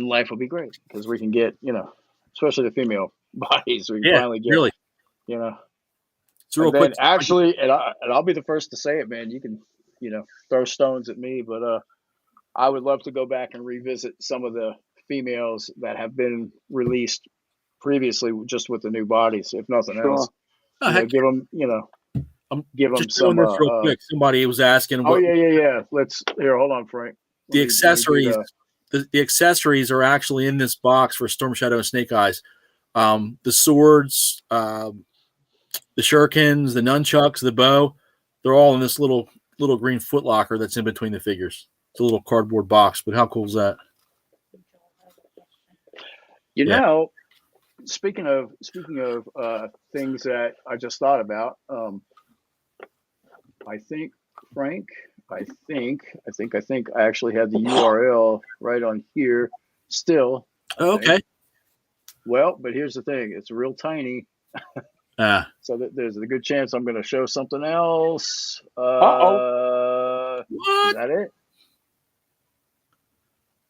life will be great because we can get especially the female bodies. We can finally get really. It's real quick. Actually, and I'll be the first to say it, man. You can throw stones at me, but I would love to go back and revisit some of the females that have been released previously, just with the new bodies, if nothing else. Give them, give them some. This real quick. Somebody was asking. Yeah. Hold on, Frank. The accessories. The accessories are actually in this box for Storm Shadow and Snake Eyes. The swords, the shurikens, the nunchucks, the bow. they're all in this little green footlocker that's in between the figures. It's a little cardboard box, but how cool is that? You Yeah. know, speaking of things that I just thought about, I think Frank, I think I actually have the URL right on here still. Oh, okay. Well, but here's the thing: it's real tiny, so that there's a good chance I'm going to show something else. What? Is that it?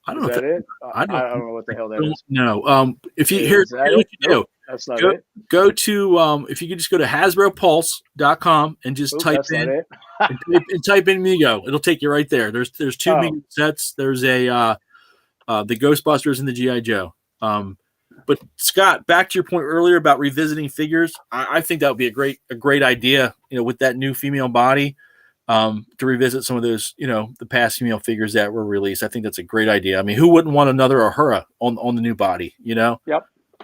I don't know. Is that it? I don't know what the hell that is. No. If you here's what you do. That's not go, it. Go to if you could just go to HasbroPulse.com and just type in and type in Mego. It'll take you right there. There's two Mego sets. There's the Ghostbusters and the G.I. Joe. But Scott, back to your point earlier about revisiting figures, I think that would be a great idea. With that new female body, to revisit some of those, the past female figures that were released. I think that's a great idea. I mean, who wouldn't want another Ahura on the new body? Yep.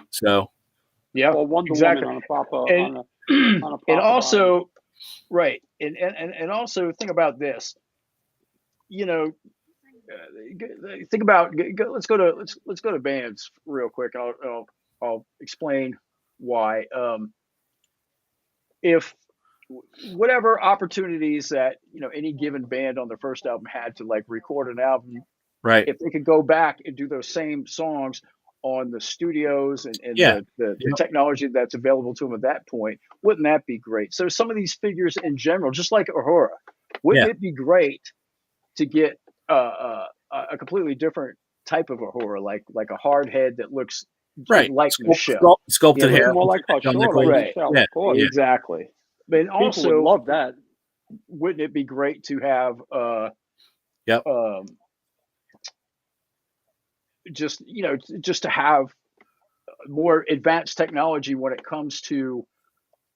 So. Yeah, or Wonder exactly. Woman on a proper, and, on a proper and also, body. right, and also think about this. Think about. Let's go to bands real quick. I'll explain why. If whatever opportunities that any given band on their first album had to like record an album, right? If they could go back and do those same songs on the studios and the technology that's available to them at that point, wouldn't that be great? So some of these figures in general, just like Ahura, wouldn't it be great to get a completely different type of Ahura, like a hard head that looks like Michelle, sculpted hair, more like her, right? Michelle, of course. Exactly. But People also, would love that. Wouldn't it be great to have just to have more advanced technology when it comes to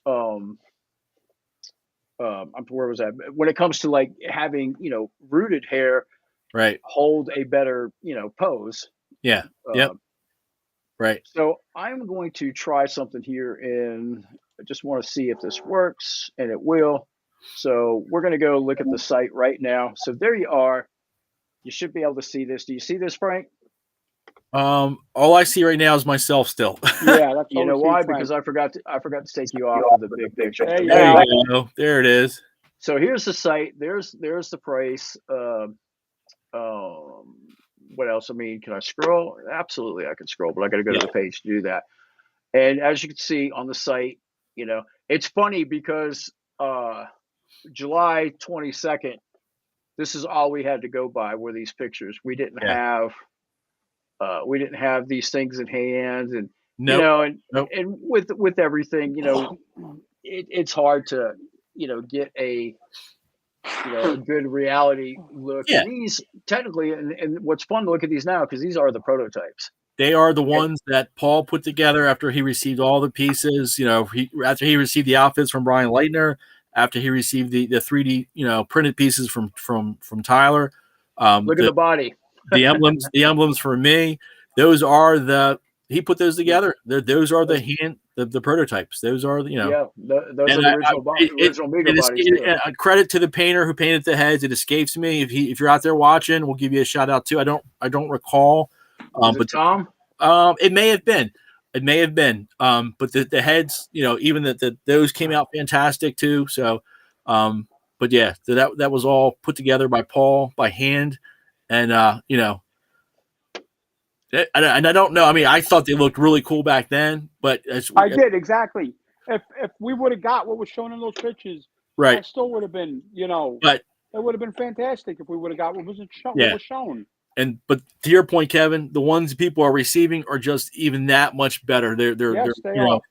where was that? When it comes to like having rooted hair, right, hold a better pose. Yeah. Right. So I'm going to try something here, and I just want to see if this works, and it will. So we're going to go look at the site right now. So there you are. You should be able to see this. Do you see this, Frank? All I see right now is myself still. Yeah, that's you know why? Frank. Because I forgot to take you off of the big picture. There you go. There it is. So here's the site. There's the price. What else? I mean, can I scroll? Absolutely, I can scroll, but I got to go to the page to do that. And as you can see on the site, it's funny because July 22nd, this is all we had to go by were these pictures. We didn't have these things in hand, and and with everything, it's hard to get a good reality look. Yeah. And these technically, and what's fun to look at these now because these are the prototypes. They are the ones that Paul put together after he received all the pieces. After he received the outfits from Brian Leitner, after he received the 3D printed pieces from Tyler. Look at the body. the emblems for me. Those are he put those together. Those are the prototypes. Those are those are the original Mego bodies. Credit to the painter who painted the heads. It escapes me. If you're out there watching, we'll give you a shout out too. I don't recall. But Tom, it may have been. But the heads, even those came out fantastic too. So, but yeah, so that was all put together by Paul by hand, and and I don't know. I mean, I thought they looked really cool back then, but I did exactly. If we would have got what was shown in those pictures, right, I still would have been, but it would have been fantastic if we would have got what was shown. But to your point, Kevin, the ones people are receiving are just even that much better. They're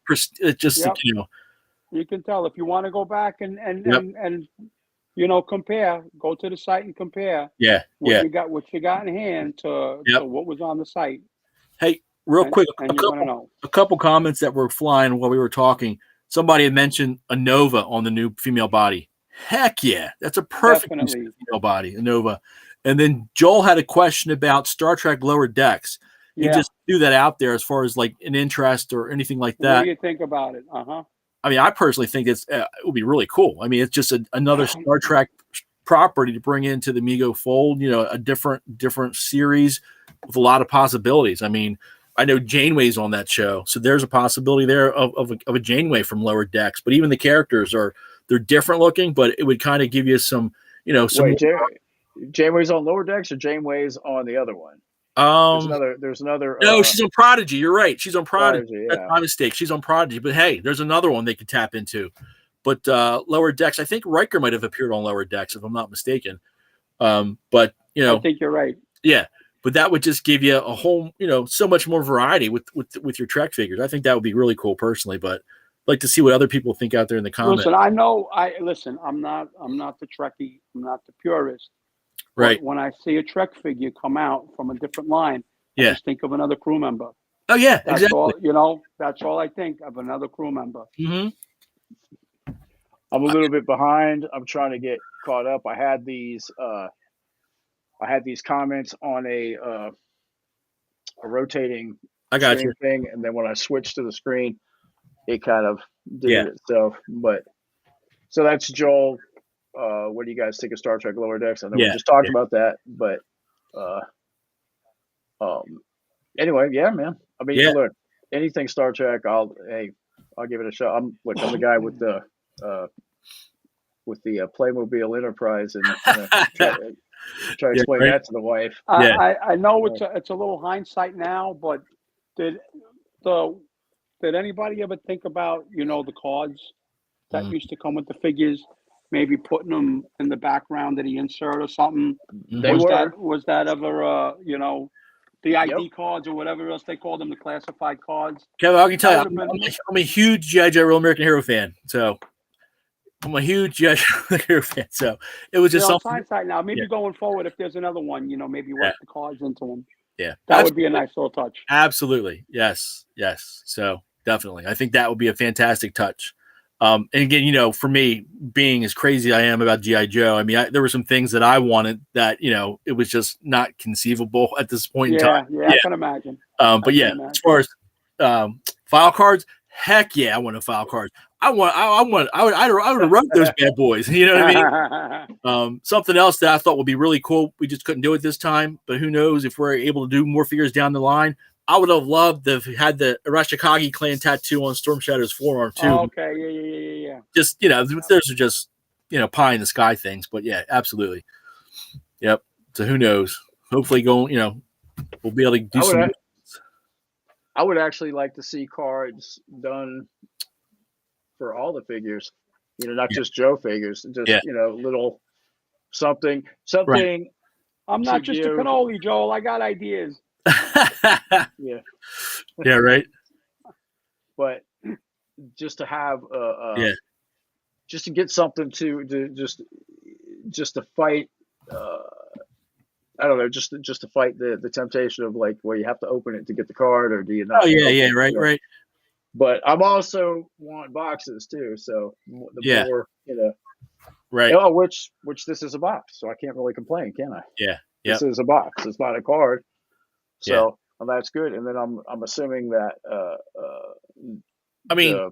it's just you can tell if you want to go back and compare, go to the site and compare. What you got in hand to what was on the site. Hey, real quick, a couple comments that were flying while we were talking. Somebody had mentioned a Nova on the new female body. Heck yeah, that's a perfect female body, a Nova. And then Joel had a question about Star Trek Lower Decks. He just threw that out there as far as like an interest or anything like that. What do you think about it? I mean, I personally think it would be really cool. I mean, it's just another Star Trek property to bring into the Mego fold. You know, a different series with a lot of possibilities. I mean, I know Janeway's on that show, so there's a possibility there of a Janeway from Lower Decks. But even the characters they're different looking, but it would kind of give you some, you know, some. Wait, Janeway's on Lower Decks or Janeway's on the other one? There's another. No, she's on Prodigy. You're right. She's on Prodigy. Yeah. That's my mistake. She's on Prodigy. But hey, there's another one they could tap into. But Lower Decks, I think Riker might have appeared on Lower Decks, if I'm not mistaken. But you know, I think you're right. Yeah, but that would just give you a whole, you know, so much more variety with your Trek figures. I think that would be really cool personally. But I'd like to see what other people think out there in the comments. Listen, I'm not the Trekkie. I'm not the purist. Right. When I see a Trek figure come out from a different line, I Yeah. just think of another crew member. Oh yeah, That's exactly. all. You know, that's all I think of, another crew member. Mm-hmm. I'm a little bit behind. I'm trying to get caught up. I had these comments on a rotating I got screen you. thing, and then when I switched to the screen, it kind of did Yeah. it itself. But so that's Joel. What do you guys think of Star Trek Lower Decks? I know we just talked about that, but anyway, yeah, man. I mean, look, anything Star Trek, I'll give it a shot. I'm the guy with the Playmobil Enterprise, and try to explain that to the wife. I know it's a little hindsight now, but did anybody ever think about, you know, the cards that used to come with the figures, maybe putting them in the background of the insert or something? Was that ever you know, the ID cards or whatever else they called them, the classified cards? Kevin, I can tell you, I'm a huge G.I. Joe Real American Hero fan, so I'm a huge G.I. Joe Hero fan. So it was just something. Hindsight now, maybe going forward, if there's another one, you know, maybe work the cards into them. Yeah, that would be a nice little touch. Absolutely, yes. So definitely, I think that would be a fantastic touch. And again, you know, for me, being as crazy I am about G.I. Joe, I mean, there were some things that I wanted that, you know, it was just not conceivable at this point in time. Yeah, I can imagine. But as far as file cards, heck yeah, I want a file card. I would have run those bad boys. You know what I mean? Something else that I thought would be really cool. We just couldn't do it this time, but who knows if we're able to do more figures down the line. I would have loved to have had the Arashikage clan tattoo on Storm Shadow's forearm too. Oh, okay, yeah. Just, you know, those are just, you know, pie in the sky things, but yeah, absolutely. Yep. So who knows? Hopefully, we'll be able to do some. I would actually like to see cards done for all the figures. You know, not just Joe figures. Just you know, little something. Right. I'm not just a cannoli, Joel. I got ideas. Yeah, right. But just to have just to get something to just to fight. I don't know, just to fight the temptation of like, well, you have to open it to get the card, or do you not? Oh yeah, right. But I'm also want boxes too, so the more, you know, right. Oh, which this is a box, so I can't really complain, can I? Yeah. This is a box. It's not a card. So that's good. And then I'm assuming that I mean,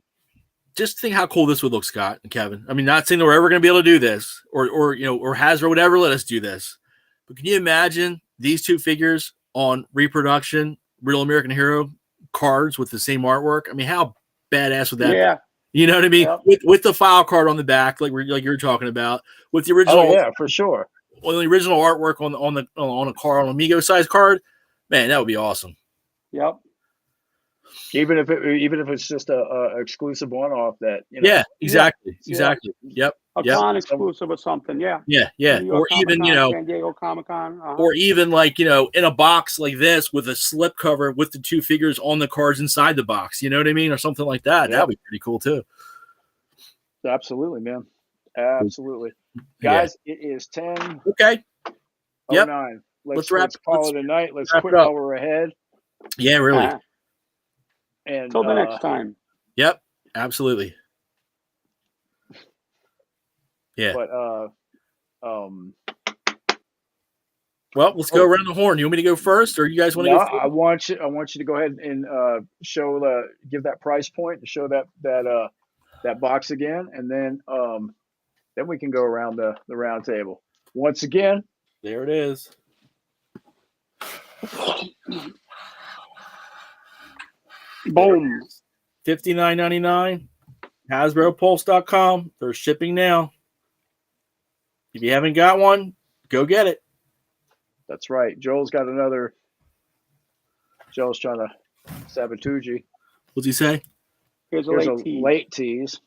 just think how cool this would look, Scott and Kevin. I mean, not saying that we're ever going to be able to do this, or you know, or Hasbro would ever let us do this, but can you imagine these two figures on reproduction Real American Hero cards with the same artwork? I mean, how badass would that be? You know what I mean? Yep. With the file card on the back, like you're talking about, with the original. Oh yeah, for sure. On the original artwork on a card, on a Mego size card, man, that would be awesome. Yep. Even if it's just a exclusive one-off that, you know. Yeah, exactly. Yep. A con exclusive or something. Yeah. Or even, you know, San Diego Comic-Con. Or even like, you know, in a box like this with a slip cover with the two figures on the cards inside the box. You know what I mean, or something like that. That'd be pretty cool too. Absolutely, man. Absolutely. Guys, it is 10. Okay. Yep. 09. Let's call it a night. Let's quit while we're ahead. Yeah, really. And until the next time. Yep. Absolutely. Yeah. But well, let's go around the horn. You want me to go first, or you guys want to go first? I want you to go ahead and give that price point to show that that box again, and then we can go around the round table once again. There it is. Boom. $59.99. HasbroPulse.com. They're shipping now. If you haven't got one, go get it. That's right. Joel's got another. Joel's trying to sabotage. What's he say? Here's a Late tease.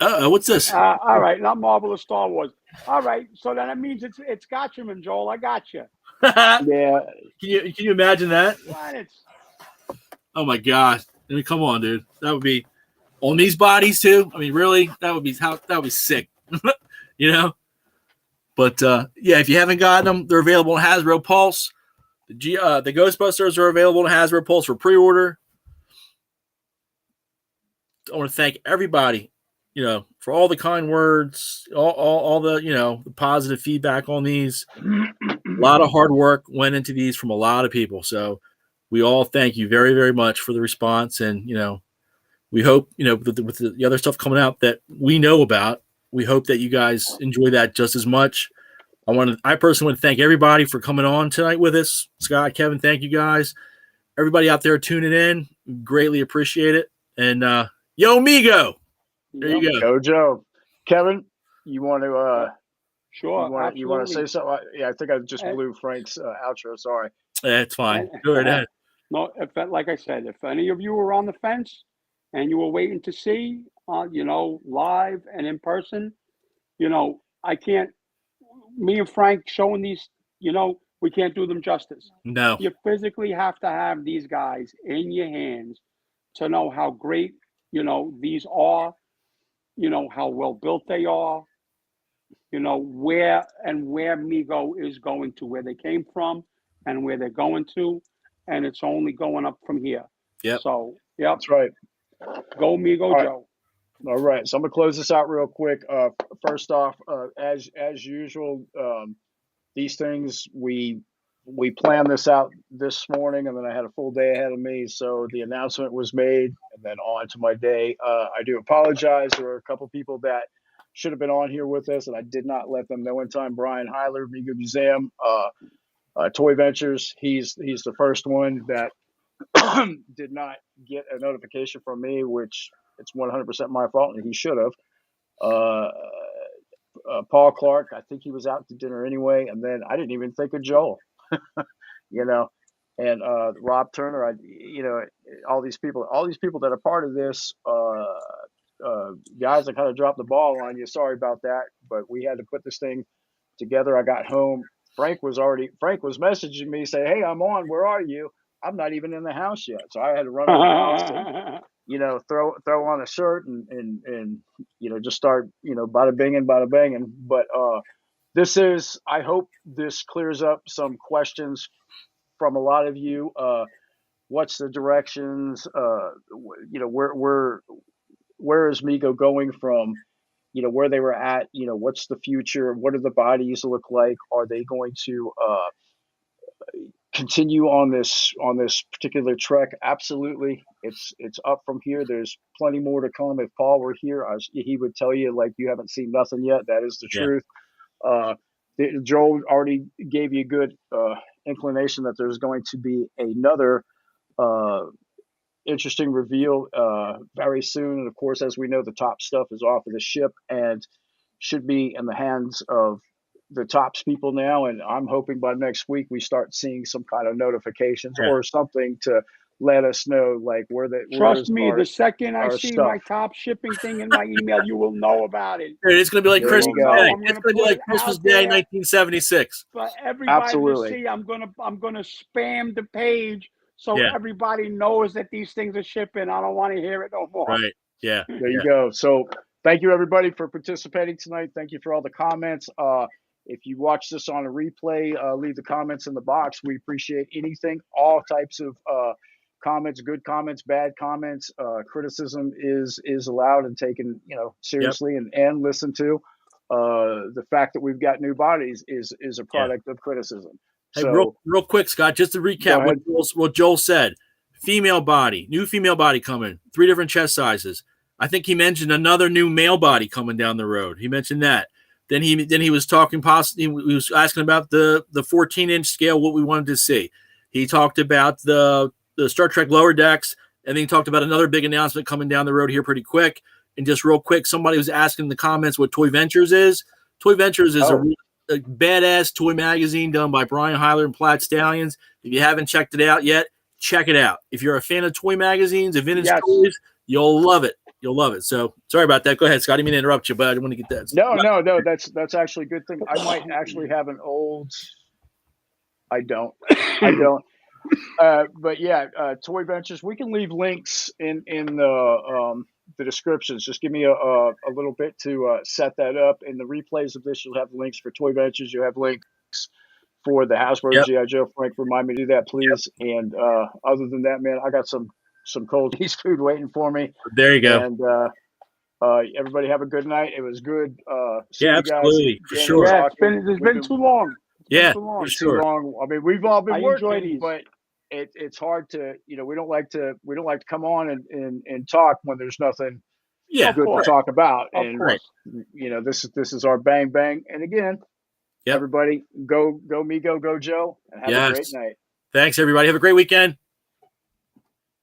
What's this? All right, not Marvelous Star Wars. All right, so then it means it's Gotchaman, Joel. I got you. Yeah. Can you imagine that? Planets. Oh my god! I mean, come on, dude. That would be on these bodies too. I mean, really? That would be sick. You know. But yeah, if you haven't gotten them, they're available on Hasbro Pulse. The Ghostbusters are available on Hasbro Pulse for pre-order. I want to thank everybody, for all the kind words, all the, the positive feedback on these. A lot of hard work went into these from a lot of people. So we all thank you very, very much for the response. And, we hope, with the other stuff coming out that we know about, we hope that you guys enjoy that just as much. I personally want to thank everybody for coming on tonight with us. Scott, Kevin, thank you guys. Everybody out there tuning in, greatly appreciate it. And yo, Mego. There you go. Go, Joe. Kevin, you want to Sure. you want to say something? Yeah, I think I just blew Frank's outro. Sorry. It's fine. Go ahead. No, like I said, if any of you were on the fence and you were waiting to see, live and in person, I can't. Me and Frank showing these, we can't do them justice. No. You physically have to have these guys in your hands to know how great, these are, how well built they are, where Mego is going to, where they came from and where they're going to. And it's only going up from here. Yeah. So, yep. That's right. Go, Mego, Joe. All right, so I'm gonna close this out real quick. First off, as usual, these things we planned this out this morning, and then I had a full day ahead of me. So the announcement was made, and then on to my day. I do apologize. There were a couple people that should have been on here with us, and I did not let them know in time. Brian Heiler, Mego Museum, Toy Ventures. He's the first one that did not get a notification from me, which it's 100% my fault, and he should have. Paul Clark, I think he was out to dinner anyway, and then I didn't even think of Joel, and Rob Turner. All these people that are part of this, guys, I kind of dropped the ball on you. Sorry about that, but we had to put this thing together. I got home. Frank was messaging me saying, "Hey, I'm on. Where are you?" I'm not even in the house yet, so I had to run out of the house and throw on a shirt and just start bada binging. But I hope this clears up some questions from a lot of you. What's the directions? Where is Mego going from? Where they were at. What's the future? What do the bodies look like? Are they going to continue on this particular trek? Absolutely. It's up from here. There's plenty more to come. If Paul were here, he would tell you, like, you haven't seen nothing yet. That is the truth. Joel already gave you a good inclination that there's going to be another interesting reveal very soon. And of course, as we know, the top stuff is off of the ship and should be in the hands of the Tops people now, and I'm hoping by next week we start seeing some kind of notifications or something to let us know, like, Trust me, the second I see my Top shipping thing in my email, you will know about it. It's going to be like Christmas Day. It's going to be like Christmas Day, 1976. For everybody to see, I'm gonna spam the page so everybody knows that these things are shipping. I don't want to hear it no more. Right. Yeah. There you go. So thank you everybody for participating tonight. Thank you for all the comments. If you watch this on a replay, leave the comments in the box. We appreciate anything, all types of comments, good comments, bad comments. Criticism is allowed and taken, seriously and listened to. The fact that we've got new bodies is a product of criticism. Hey, real quick, Scott, just to recap what Joel said. female body, new female body coming, 3 different chest sizes. I think he mentioned another new male body coming down the road. He mentioned that. Then he was talking possibly. He was asking about the 14-inch scale, what we wanted to see. He talked about the Star Trek Lower Decks, and then he talked about another big announcement coming down the road here pretty quick. And just real quick, somebody was asking in the comments what Toy Ventures is. Toy Ventures is a badass toy magazine done by Brian Heiler and Plaid Stallions. If you haven't checked it out yet, check it out. If you're a fan of toy magazines and vintage toys, you'll love it. You'll love it. So sorry about that. Go ahead, Scott. I didn't mean to interrupt you, but I didn't want to get that. No. That's actually a good thing. I might actually have an old. I don't. But yeah, Toy Ventures. We can leave links in the descriptions. Just give me a little bit to set that up. In the replays of this, you'll have links for Toy Ventures. You'll have links for the Hasbro G.I. Joe. Frank, remind me to do that, please. And other than that, man, I got some cold East food waiting for me. There you go. And everybody have a good night. It was good. Yeah, absolutely, for sure. Yeah, it's been too long. For sure. Too long. I mean, we've all been working, but it's hard to, we don't like to come on and talk when there's nothing good to talk about. And this is our bang bang. And again, everybody go Mego, go Joe, and have a great night. Thanks, everybody. Have a great weekend.